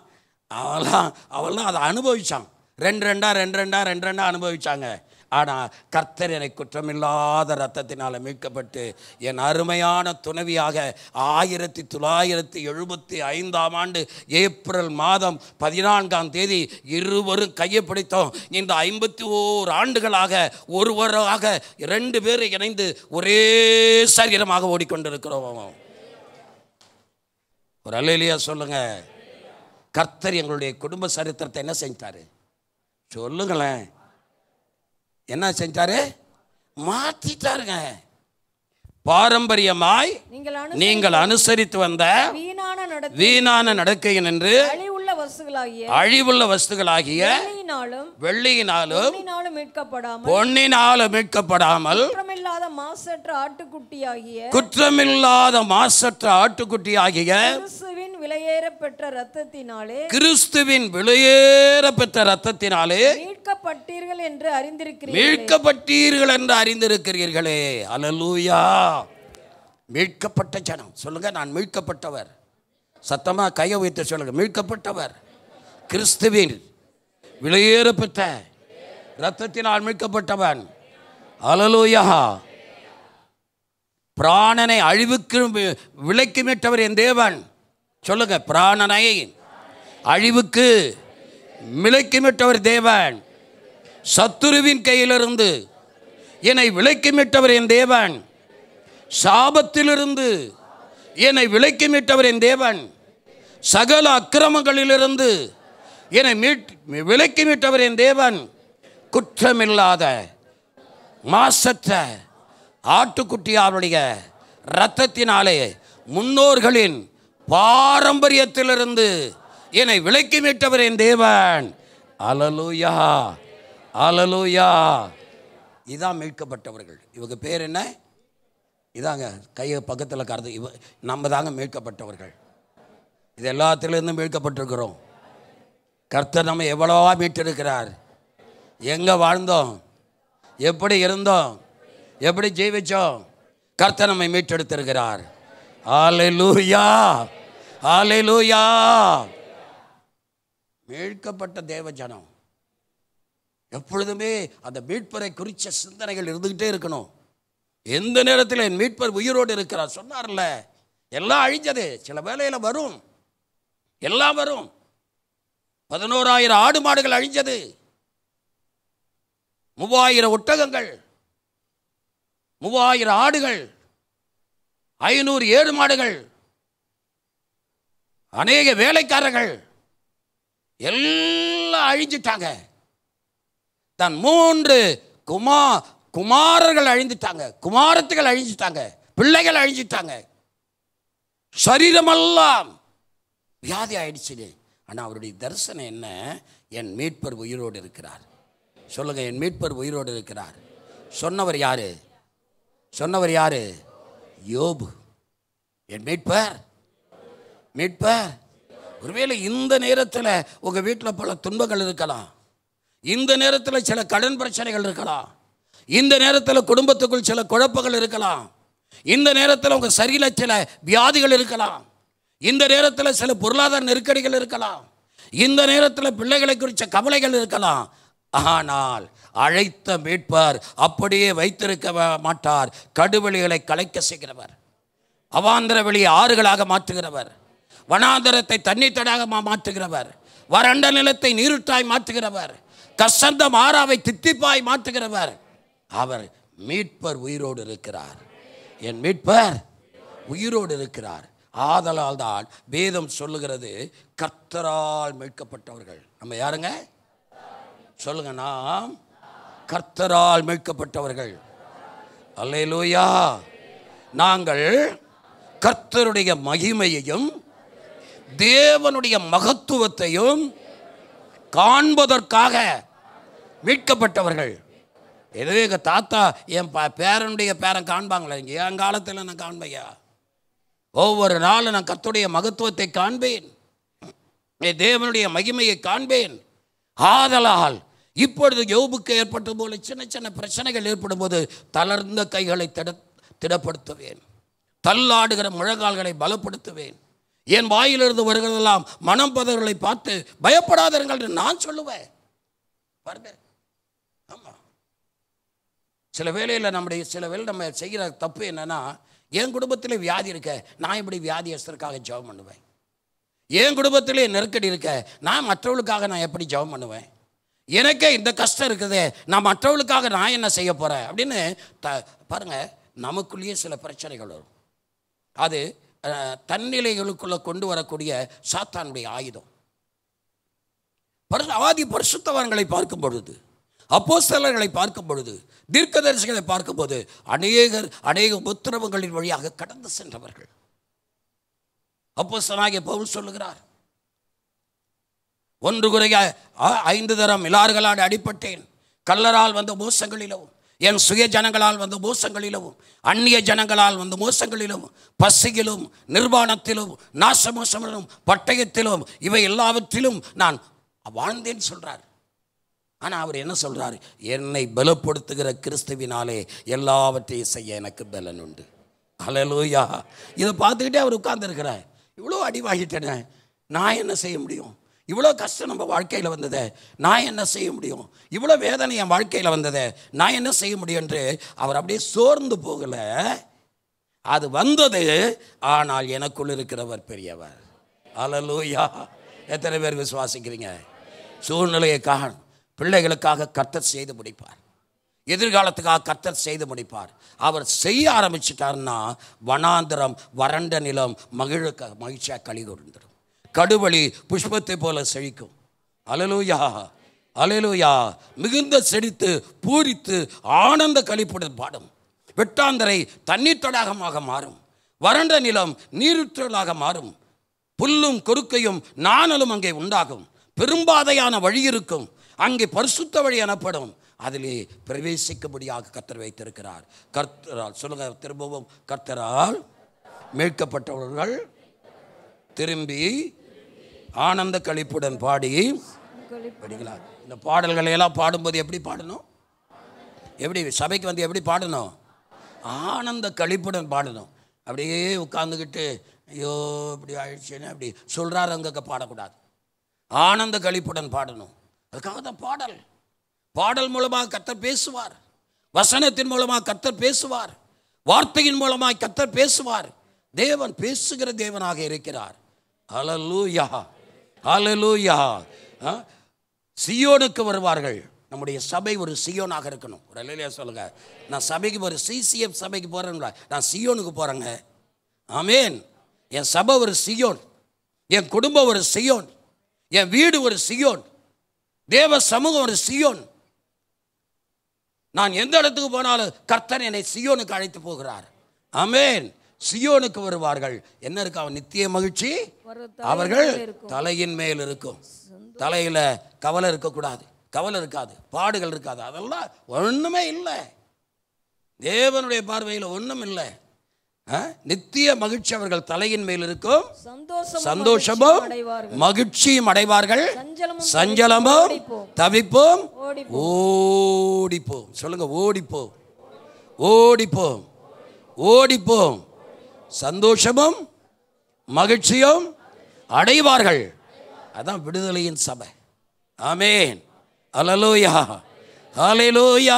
அவெல்லாம் அதை அனுபவிச்சான். 2 அனுபவிச்சாங்க. ஆனால் கர்த்தர் என்னை குற்றமில்லாத இரத்தத்தினால் மீட்கப்பட்டு என் அருமையான துணைவியாக 1975ஆம் ஆண்டு ஏப்ரல் மாதம் 14ஆம் தேதி இருவரும் கையை பிடித்தோம். இந்த 51 ஆண்டுகளாக ஒருவராக 2 பேர் இணைந்து ஒரே சரீரமாக ஓடிக்கொண்டிருக்கிறோம். ஒரு அல்லேலூயா சொல்லுங்க. கர்த்தர் எங்களுடைய குடும்ப சரித்திரத்தை என்ன செஞ்சாரு சொல்லுங்களேன்? என்ன செஞ்சாரு? மாத்திட்டாருங்க. பாரம்பரியமாய் நீங்கள் அனுசரித்து வந்த வீணான நடக்கையின் என்று அழிவுள்ள வஸ்துகளாகிய வெள்ளியினாலும் பொன்னினாலும் மீட்கப்படாமல் குற்றமில்லாத மாசற்ற ஆட்டுக்குட்டியாகிய கிறிஸ்துவின் விலையேற பெற்ற இரத்தத்தினாலே மீட்கப்பட்டீர்கள் என்று அறிந்திருக்கிறீர்களே. அல்லேலூயா. மீட்கப்பட்ட ஜனம் சொல்லுங்க, நான் மீட்கப்பட்டவர். சத்தமா கையை வைத்து சொல்லுங்க, மீட்கப்பட்டவர். கிறிஸ்துவின் விலையேற பெற்ற இரத்தத்தினால் மீட்கப்பட்டவன். அல்லேலூயா. பிராணனை அழிவுக்கு விலைக்கு மீட்டவர் என் தேவன். சொல்லுங்க, பிராணனை அழிவுக்கு விலைக்கு மீட்டவர் தேவன். சத்துருவின் கையிலிருந்து என்னை விலைக்கு மீட்டவர் என் தேவன். சாபத்திலிருந்து என்னை விலைக்கு மீட்டவர் என் தேவன். சகல அக்கிரமங்களிலிருந்து என்னை விலைக்கு மீட்டவர் என் தேவன். குற்றமில்லாத மாசற்ற ஆட்டுக்குட்டியாருடைய இரத்தத்தினாலே முன்னோர்களின் பாரம்பரியத்திலிருந்து என்னை விலைக்கு மீட்டவர் என் தேவன். அல்லேலூயா. அல்லேலூயா. இதான் மீட்கப்பட்டவர்கள். இவங்க பேர் என்ன? இதாங்க கையை பக்கத்தில் கருது. நம்ம தாங்க மீட்கப்பட்டவர்கள். இது எல்லாத்திலிருந்து மீட்கப்பட்டிருக்கிறோம். கர்த்தர் நம்ம எவ்வளவா மீட்டிருக்கிறார். எங்கே வாழ்ந்தோம், எப்படி இருந்தோம், எப்படி ஜீவிச்சோம், கர்த்தர் நம்மை மீட்டெடுத்திருக்கிறார். அல்லேலூயா. அல்லேலூயா. மீட்கப்பட்ட தேவ ஜனம் எப்பொழுதுமே அந்த மீட்பரை குறித்த சிந்தனைகள் இருந்துகிட்டே இருக்கணும். எந்த நேரத்தில் என் மீட்பர் உயிரோடு இருக்கிறார் சொன்னார்ல. எல்லாம் அழிஞ்சது, சில வேளையில் வரும், எல்லாம் வரும். 11,000 ஆடு மாடுகள் அழிஞ்சது, 3,000 ஒட்டகங்கள், 3,000 ஆடுகள், 500 ஏடு மாடுகள், அநேக வேலைக்காரர்கள் எல்லாம் அழிஞ்சிட்டாங்க. தான் 3 குமாரர்கள் அழிஞ்சிட்டாங்க, குமாரத்துகள் அழிஞ்சிட்டாங்க, பிள்ளைகள் அழிஞ்சிட்டாங்க. சரீரமெல்லாம் வியாதி ஆயிடுச்சு. ஆனால் அவருடைய தரிசனம் என்ன? என் மீட்பர் உயிரோடு இருக்கிறார். சொல்லுங்க, என் மீட்பர் உயிரோடு இருக்கிறார். சொன்னவர் யாரு? சொன்னவர் யாரு? யோபு. என் மீட்பர். ஒருவேளை இந்த நேரத்தில் உங்கள் வீட்டில் பல துன்பங்கள் இருக்கலாம், இந்த நேரத்தில் சில கடன் பிரச்சனைகள் இருக்கலாம், இந்த நேரத்தில் குடும்பத்துக்குள் சில குழப்பங்கள் இருக்கலாம், இந்த நேரத்தில் உங்கள் சரீர சில வியாதிகள் இருக்கலாம், இந்த நேரத்தில் சில பொருளாதார நெருக்கடிகள் இருக்கலாம், இந்த நேரத்தில் பிள்ளைகளை குறித்த கவலைகள் இருக்கலாம். ஆனால் அழைத்த மீட்பர் அப்படியே வைத்திருக்க மாட்டார். கடுவெளிகளை கலைக்க செய்கிறவர், அவாந்தர வெளியை ஆறுகளாக மாற்றுகிறவர், வனாந்தரத்தை தண்ணீர் தடாக மாற்றுகிறவர், வறண்ட நிலத்தை நீருட்டாய் மாற்றுகிறவர், கசந்த மாறாவை தித்திப்பாய் மாற்றுகிறவர். அவர் மீட்பர் உயிரோடு இருக்கிறார். என் மீட்பர் உயிரோடு இருக்கிறார். ஆதலால் தான் வேதம் சொல்லுகிறது, கர்த்தரால் மீட்கப்பட்டவர்கள். நம்ம யாருங்க சொல்லுங்க? நாம் கர்த்தரால் மீட்கப்பட்டவர்கள். அல்லேலூயா. நாங்கள் கர்த்தருடைய மகிமையையும் தேவனுடைய மகத்துவத்தையும் காண்பதற்காக மீட்கப்பட்டவர்கள். ஏதோ எங்கள் தாத்தா என் பேரனுடைய பேரன் காண்பாங்களா? இங்கே என் காலத்தில் நான் காண்பையா? ஒவ்வொரு நாளும் நான் கர்த்தருடைய மகத்துவத்தை காண்பேன், தேவனுடைய மகிமையை காண்பேன். ஆதலால் இப்பொழுது யோபுக்கு ஏற்பட்ட போல சின்ன சின்ன பிரச்சனைகள் ஏற்படும் போது தளர்ந்த கைகளை திடப்படுத்துவேன், தள்ளாடுகிற முழங்கால்களை பலப்படுத்துவேன். என் வாயிலிருந்து வருகிறதெல்லாம் மனம் பதவர்களை பார்த்து பயப்படாதீர்கள் என்று நான் சொல்லுவேன். பாருங்க, ஆமாம். சில வேளையில் நம்ம செய்கிற தப்பு என்னன்னா, என் குடும்பத்தில் வியாதி இருக்க நான் இப்படி வியாதியஸ்தருக்காக ஜெபம் பண்ணுவேன். என் குடும்பத்திலே நெருக்கடி இருக்க நான் மற்றவர்களுக்காக நான் எப்படி ஜெபம் பண்ணுவேன்? எனக்கே இந்த கஷ்டம் இருக்குதே, நான் மற்றவர்களுக்காக நான் என்ன செய்ய போகிறேன் அப்படின்னு பாருங்கள், நமக்குள்ளேயே சில பிரச்சனைகள் வரும். அது தன்னிலைகளுக்குள்ளே கொண்டு வரக்கூடிய சாத்தானுடைய ஆயுதம். ஆதி பரிசுத்தவான்களை பார்க்கும் பொழுது, அப்போஸ்தலர்களை பார்க்கும் பொழுது, தீர்க்கதரிசிகளை பார்க்கும்போது அநேக உத்திரவங்களின் வழியாக கடந்து சென்றவர்கள். அப்போஸ்தலனாகிய பவுல் சொல்லுகிறார், 1 குறைய 5 தரம் இலாறுகளால் அடிபட்டேன். கள்ளரால் வந்த மோசங்களிலும், என் சுய ஜனங்களால் வந்த மோசங்களிலும், அந்நிய ஜனங்களால் வந்த மோசங்களிலும், பசியிலும், நிர்வாணத்திலும், நாசமோசமிலும், பட்டயத்திலும், இவை எல்லாவற்றிலும் நான் வாழ்ந்தேன்னு சொல்றார். ஆனால் அவர் என்ன சொல்றார்? என்னை பலப்படுத்துகிற கிறிஸ்துவினாலே எல்லாவற்றையும் செய்ய எனக்கு பலன் உண்டு. ஹல்லேலூயா. இதை பார்த்துக்கிட்டே அவர் உட்கார்ந்துருக்கிறார். இவ்வளோ அடி வாங்கிட்டேனே, நான் என்ன செய்ய முடியும்? இவ்வளோ கஷ்டம் நம்ம வாழ்க்கையில் வந்ததே, நான் என்ன செய்ய முடியும்? இவ்வளோ வேதனை என் வாழ்க்கையில் வந்ததே, நான் என்ன செய்ய முடியும் என்று அவர் அப்படியே சோர்ந்து போகலை. அது வந்தது, ஆனால் எனக்குள் இருக்கிறவர் பெரியவர். ஹல்லேலூயா. எத்தனை பேர் விசுவாசிக்கிறீங்க? சூழ்நிலையை பிள்ளைகளுக்காக கர்த்தர் செய்து முடிப்பார். எதிர்காலத்துக்காக கர்த்தர் செய்து முடிப்பார். அவர் செய்ய ஆரம்பிச்சிட்டார்னா வனாந்திரம், வறண்ட நிலம் மகிழ்ச்சியாக களி கொண்டுடும். கடுவழி புஷ்பத்தை போல செழிக்கும். அல்லேலூயா, அல்லேலூயா. மிகுந்த செழித்து பூரித்து ஆனந்த களிப்புடன் பாடும். வெட்டாந்தரை தண்ணீர் தடாகமாக மாறும். வறண்ட நிலம் நீருற்றலாக மாறும். புல்லும் கொருக்கையும் நாணலும் அங்கே உண்டாகும். பெரும்பாதையான வழி இருக்கும், அங்கே பரிசுத்த வழி எனப்படும். அதிலே பிரவேசிக்கும்படியாக கர்த்தர் வைத்திருக்கிறார். கர்த்தரால் சொல்லுங்க திரும்பவும், கர்த்தரால் மீட்கப்பட்டவர்கள் திரும்பி ஆனந்த களிப்புடன் பாடி படிங்களா. இந்த பாடல்களை எல்லாம் பாடும்போது எப்படி பாடணும்? எப்படி சபைக்கு வந்து எப்படி பாடணும்? ஆனந்த களிப்புடன் பாடணும். அப்படியே உட்கார்ந்துக்கிட்டு ஐயோ இப்படி ஆயிடுச்சுன்னு அப்படி சொல்கிறாரு அங்கே பாடக்கூடாது. ஆனந்த களிப்புடன் பாடணும். அதுக்காக தான் பாடல். பாடல் மூலமாக கர்த்தர் பேசுவார். வசனத்தின் மூலமாக கர்த்தர் பேசுவார். வார்த்தையின் மூலமாக கர்த்தர் பேசுவார். தேவன் பேசுகிற தேவனாக இருக்கிறார். ஹல்லேலூயா, ஹல்லேலூயா. சியோனுக்கு வருவார்கள். நம்முடைய சபை ஒரு சியோனாக இருக்கணும். ஒரு அல்லேலூயா சொல்லுங்க. நான் சபைக்கு ஒரு சிசிஎஃப் சபைக்கு போகிறேங்களா? நான் சியோனுக்கு போகிறேங்க. ஆமேன். என் சபை ஒரு சியோன், என் குடும்பம் ஒரு சியோன், என் வீடு ஒரு சியோன், தேவ சமூகம் ஒரு சியோன். நான் எந்த இடத்துக்கு போனாலும் கர்த்தர் என்னை சியோனுக்கு அழைத்து போகிறார். ஆமேன். சியோனுக்கு வருவார்கள். என்ன இருக்கு? அவன் நித்திய மகிழ்ச்சி அவர்கள் தலையின் மேல் இருக்கும். தலையில கவலை இருக்கக்கூடாது, கவலை இருக்காது, பாடுகள் இருக்காது, அதெல்லாம் ஒண்ணுமே இல்லை. தேவனுடைய பார்வையில் ஒண்ணும் இல்லை. நித்திய மகிழ்ச்சி அவர்கள் தலையின் மேல் இருக்கும். சந்தோஷமும் மகிழ்ச்சியும் அடைவார்கள். சஞ்சலமும் தவிப்பும் ஓடிப்போம். சொல்லுங்க, ஓடிப்போம், ஓடிப்போம், ஓடிப்போம். சந்தோஷமும் மகிழ்ச்சியும் அடைவார்கள். அதான் விடுதலையின் சபை. ஆமேன். அல்லேலூயா, அல்லேலூயா.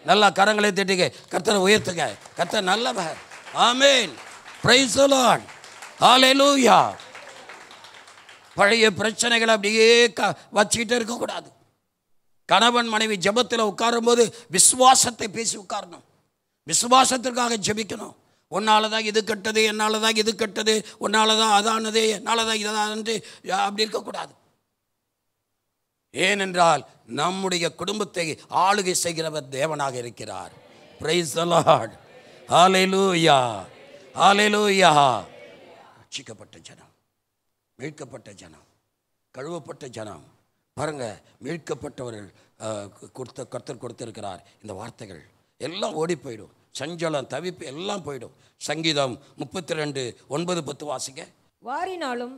நல்லா கரங்களை தட்டிங்க, கர்த்தரை உயர்த்துங்க. கர்த்தர் நல்லவர். ஆமேன். Praise the lord. ஹல்லேலூயா. பழைய பிரச்சனைகளை அப்படியே வச்சுக்கிட்டே இருக்கக்கூடாது. கணவன் மனைவி ஜெபத்தில் உட்காரும்போது விசுவாசத்தை பேசி உட்காரணும். விசுவாசத்திற்காக ஜெபிக்கணும். உன்னால தான் இது கெட்டது, என்னால் தான் இது கெட்டது, உன்னால தான் அதானது, என்னால் தான் இதானது, அப்படி இருக்கக்கூடாது. ஏனென்றால் நம்முடைய குடும்பத்தை ஆளுகை செய்கிறவர் தேவனாக இருக்கிறார். Praise the lord. Hallelujah, hallelujah. ரட்சிக்கப்பட்ட ஜனம், மீட்கப்பட்ட ஜனம், கழுவப்பட்ட ஜனம். பாருங்க, மீட்கப்பட்டவர்கள் கர்த்தர் கொடுத்திருக்கிறார். இந்த வார்த்தைகள் எல்லாம் ஓடி போயிடும். சஞ்சலம், தவிப்பு எல்லாம் போயிடும். சங்கீதம் 32:9-10 வாசிக்க. வாரினாலும்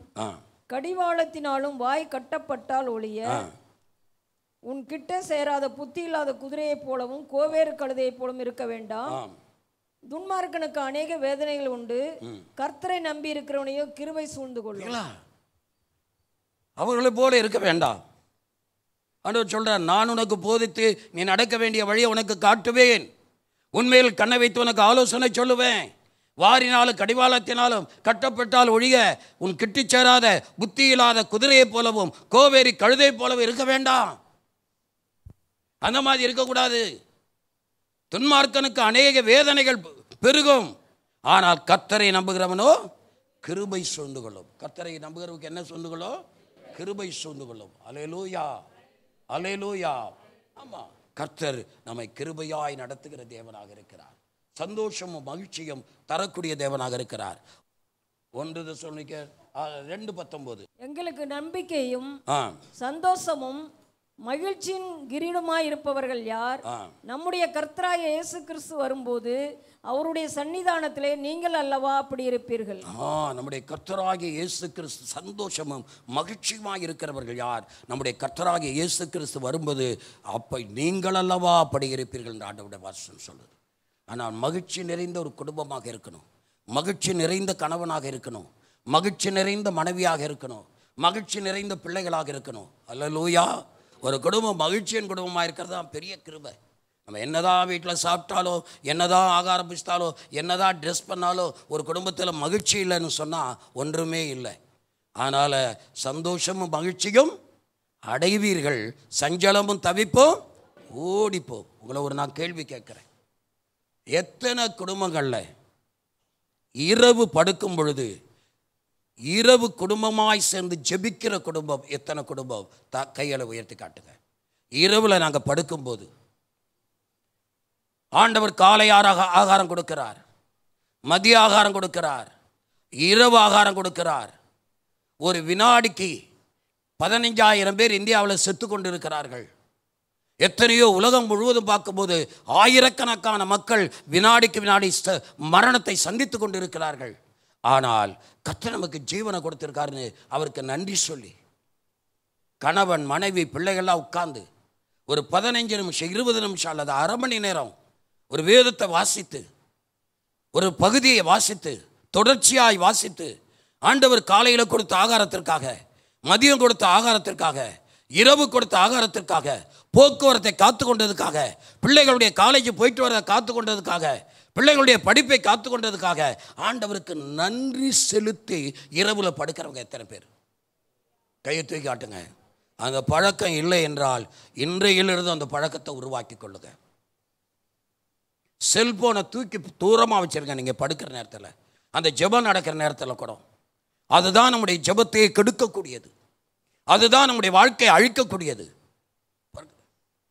கடிவாளத்தினாலும் வாய் கட்டப்பட்டால் ஒழிய உன் கிட்ட சேராத புத்தி இல்லாத குதிரையைப் போலவும் கோவேறு கழுதையைப் போலவும் இருக்க வேண்டாம். துன்மார்க்கனுக்கு அநேக வேதனைகள் உண்டு, கர்த்தரை நம்பி இருக்கிறவனையோ கிருபை சூழ்ந்து கொள்ளும். அவர்களை போல இருக்க வேண்டாம். ஆண்டவர் சொல்றார், நான் உனக்கு போதித்து நீ நடக்க வேண்டிய வழியை உனக்கு காட்டுவேன், உண்மையில் கண்ணை வைத்து உனக்கு ஆலோசனை சொல்லுவேன். வாரினாலும் கடிவாளத்தினாலும் கட்டப்பட்டால் ஒழிய உன் கிட்டி சேராத புத்தி இல்லாத குதிரையைப் போலவும் கோவேரி கழுதை போலவும் இருக்க வேண்டாம். அந்த மாதிரி இருக்கக்கூடாது. துன்மார்க்கனுக்கு அநேக வேதனைகள் பெருகும், ஆனால் கர்த்தரை நம்புகிறவனோ கிருபை சூழ்ந்து கொள்ளும். கர்த்தரை நம்புகிறவனுக்கு என்ன சூழ்ந்து கொள்ளும்? கிருபை சூழ்ந்து கொள்ளும். அல்லேலூயா, அல்லேலூயா. ஆமாம், கர்த்தர் நம்மை கிருபையாய் நடத்துகிற தேவனாக இருக்கிறார். சந்தோஷமும் மகிழ்ச்சியும் தரக்கூடிய தேவனாக இருக்கிறார். 1 தெசலோனிக்கேயர் 2:19. எங்களுக்கு நம்பிக்கையும் சந்தோஷமும் மகிழ்ச்சியின் கிரீடமாய் இருப்பவர்கள் யார்? நம்முடைய கர்த்தராகிய இயேசு கிறிஸ்து வரும்போது அவருடைய சன்னிதானத்திலே நீங்கள் அல்லவா அப்படி இருப்பீர்கள். நம்முடைய கர்த்தராகிய இயேசு கிறிஸ்து சந்தோஷமும் மகிழ்ச்சியுமாய் இருக்கிறவர்கள் யார்? நம்முடைய கர்த்தராகிய இயேசு கிறிஸ்து வரும்போது அப்ப நீங்கள் அல்லவா அப்படி இருப்பீர்கள் என்று ஆண்டவருடைய வாசகம் சொல்லுது. ஆனால் மகிழ்ச்சி நிறைந்த ஒரு குடும்பமாக இருக்கணும், மகிழ்ச்சி நிறைந்த கணவனாக இருக்கணும், மகிழ்ச்சி நிறைந்த மனைவியாக இருக்கணும், மகிழ்ச்சி நிறைந்த பிள்ளைகளாக இருக்கணும். அல்லேலூயா. ஒரு குடும்பம் மகிழ்ச்சியின் குடும்பமாக இருக்கிறது தான் பெரிய கிருபை. நம்ம என்னதான் வீட்டில் சாப்பிட்டாலோ, என்னதான் ஆகாரம் பிடித்தாலோ, என்னதான் ட்ரெஸ் பண்ணாலோ, ஒரு குடும்பத்தில் மகிழ்ச்சி இல்லைன்னு சொன்னால் ஒன்றுமே இல்லை. அதனால் சந்தோஷமும் மகிழ்ச்சியும் அடைவீர்கள், சஞ்சலமும் தவிப்பும் ஓடிப்போம். உங்களை ஒரு நான் கேள்வி கேட்குறேன், எத்தனை குடும்பங்களில் இரவு படுக்கும் பொழுது இரவு குடும்பமாய் சேர்ந்து ஜெபிக்கிற குடும்பம் எத்தனை குடும்பம்? கைகளை உயர்த்தி காட்டுங்க. இரவில் நாங்கள் படுக்கும்போது ஆண்டவர் காலை ஆகாரம் கொடுக்கிறார், மதிய ஆகாரம் கொடுக்கிறார், இரவு ஆகாரம் கொடுக்கிறார். ஒரு வினாடிக்கு 15,000 பேர் இந்தியாவில் செத்து கொண்டு இருக்கிறார்கள். எத்தனையோ உலகம் முழுவதும் பார்க்கும்போது ஆயிரக்கணக்கான மக்கள் வினாடிக்கு வினாடி மரணத்தை சந்தித்து கொண்டு இருக்கிறார்கள். ஆனால் கர்த்தர் நமக்கு ஜீவனை கொடுத்திருக்காருன்னு அவருக்கு நன்றி சொல்லி கணவன் மனைவி பிள்ளைகள்லாம் உட்கார்ந்து ஒரு 15 நிமிஷம் 20 நிமிஷம் அல்லது அரை மணி நேரம் ஒரு வேதத்தை வாசித்து, ஒரு பகுதியை வாசித்து, தொடர்ச்சியாய் வாசித்து, ஆண்டவர் காலையில் கொடுத்த ஆகாரத்திற்காக, மதியம் கொடுத்த ஆகாரத்திற்காக, இரவு கொடுத்த ஆகாரத்திற்காக, போக்குவரத்தை காத்து கொண்டதுக்காக, பிள்ளைகளுடைய காலேஜ் போயிட்டு வரதை காத்து கொண்டதுக்காக, பிள்ளைகளுடைய படிப்பை காத்து கொண்டதுக்காக ஆண்டவருக்கு நன்றி செலுத்தி இரவில் படுக்கிறவங்க எத்தனை பேர்? கையை தூக்கி காட்டுங்க. அந்த பழக்கம் இல்லை என்றால் இன்றையிலிருந்து அந்த பழக்கத்தை உருவாக்கி கொள்ளுங்க. செல்போனை தூக்கி தூரமாக வச்சிருங்க. நீங்கள் படுக்கிற நேரத்தில், அந்த ஜெபம் நடக்கிற நேரத்தில் கூட அதுதான் நம்முடைய ஜெபத்தையே கெடுக்கக்கூடியது, அதுதான் நம்முடைய வாழ்க்கையை அழிக்கக்கூடியது.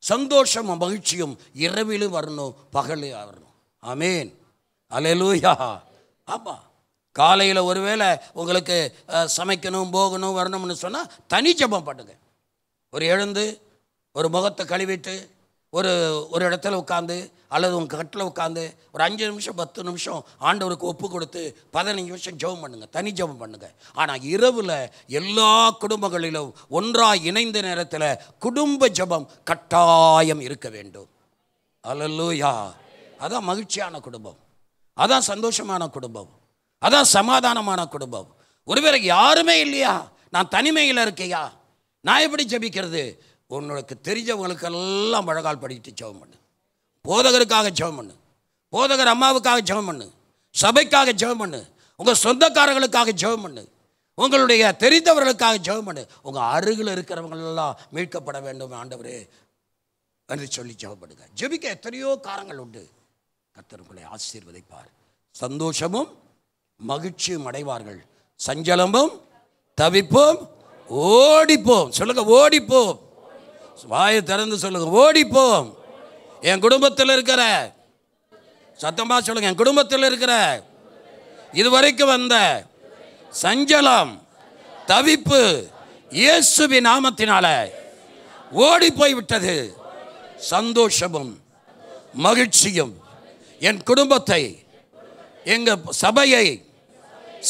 சந்தோஷமும் மகிழ்ச்சியும் இரவிலும் வரணும், பகலில் வரணும். ஆமேன், அல்லேலூயா. ஆமாம், காலையில் ஒருவேளை உங்களுக்கு சமைக்கணும், போகணும், வரணும்னு சொன்னால் தனி ஜெபம் பண்ணுங்க. ஒரு எழுந்து ஒரு முகத்தை கழுவிட்டு ஒரு இடத்துல உட்காந்து அல்லது உங்கள் கட்டில் உட்காந்து ஒரு 5 நிமிஷம் 10 நிமிஷம் ஆண்டவருக்கு ஒப்பு கொடுத்து 15 நிமிஷம் ஜெபம் பண்ணுங்க, தனி ஜெபம் பண்ணுங்க. ஆனால் இரவில் எல்லா குடும்பங்களிலும் ஒன்றாக இணைந்த நேரத்தில் குடும்ப ஜெபம் கட்டாயம் இருக்க வேண்டும். அல்லேலூயா. அதான் மகிழ்ச்சியான குடும்பம், அதான் சந்தோஷமான குடும்பம், அதான் சமாதானமான குடும்பம். ஒருவேளை யாருமே இல்லையா, நான் தனிமையில் இருக்கையா, நான் எப்படி ஜெபிக்கிறது? உனக்கு தெரிஞ்சவங்களுக்கெல்லாம் முழங்கால் படிட்டு ஜெபம் பண்ணு, போதகருக்காக ஜெபம் பண்ணு, போதகர் அம்மாவுக்காக ஜெபம் பண்ணு, சபைக்காக ஜெபம் பண்ணு, உங்கள் சொந்தக்காரர்களுக்காக ஜெபம் பண்ணு, உங்களுடைய தெரிந்தவர்களுக்காக ஜெபம் பண்ணு. உங்கள் அருகில் இருக்கிறவங்களெல்லாம் மீட்கப்பட வேண்டும். ஆண்டவரே, என்று சொல்லி ஜெபப்படுங்க. ஜெபிக்க எத்தனையோ காரணங்கள் உண்டு. கர்த்தர் உங்களை ஆசீர்வதிப்பார். சந்தோஷமும் மகிழ்ச்சியும் அடைவார்கள். சஞ்சலமும் தவிப்பும் ஓடிப்போம். சொல்லுங்க, ஓடிப்போம். வாயை திறந்து சொல்லுங்க, ஓடிப்போம். என் குடும்பத்தில் இருக்கிற, சத்தமா சொல்லுங்க, என் குடும்பத்தில் இருக்கிற இதுவரைக்கும் வந்த சஞ்சலம் தவிப்பு இயேசுவின் நாமத்தினால ஓடி போய் விட்டது. சந்தோஷமும் மகிழ்ச்சியும் என் குடும்பத்தை, எங்க சபையை,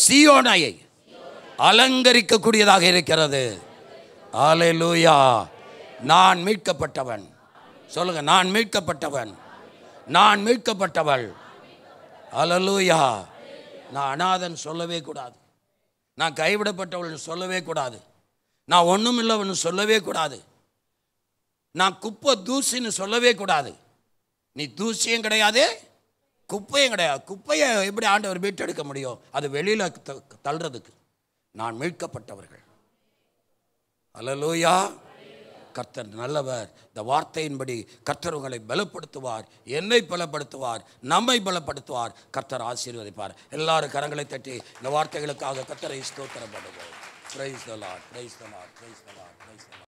சீயோனை அலங்கரிக்கக்கூடியதாக இருக்கிறது. அல்லேலூயா. நான் மீட்கப்பட்டவன். சொல்லுங்க, நான் மீட்கப்பட்டவன், நான் மீட்கப்பட்டவள். அல்லேலூயா. நான் அநாதன் சொல்லவே கூடாது. நான் கைவிடப்பட்டவள் சொல்லவே கூடாது. நான் ஒன்றும் இல்லைன்னு சொல்லவே கூடாது. நான் குப்பை தூசின்னு சொல்லவே கூடாது. நீ தூசியும் கிடையாது, குப்பையும் கிடையாது. குப்பையை எப்படி ஆண்டவர் மீட்டெடுக்க முடியும்? அது வெளியில் தள்ளுறதுக்கு. நான் மீட்கப்பட்டவர்கள். அல்லேலூயா. கர்த்தர் நல்லவர். இந்த வார்த்தையின்படி கர்த்தர் உங்களை பலப்படுத்துவார், என்னை பலப்படுத்துவார், நம்மை பலப்படுத்துவார். கர்த்தர் ஆசீர்வதிப்பார். எல்லாரும் கரங்களை தட்டி இந்த வார்த்தைகளுக்காக கர்த்தரை ஸ்தோத்திரம் பண்ணுவோம். Price the Lord, price the Lord, price the Lord, price the Lord.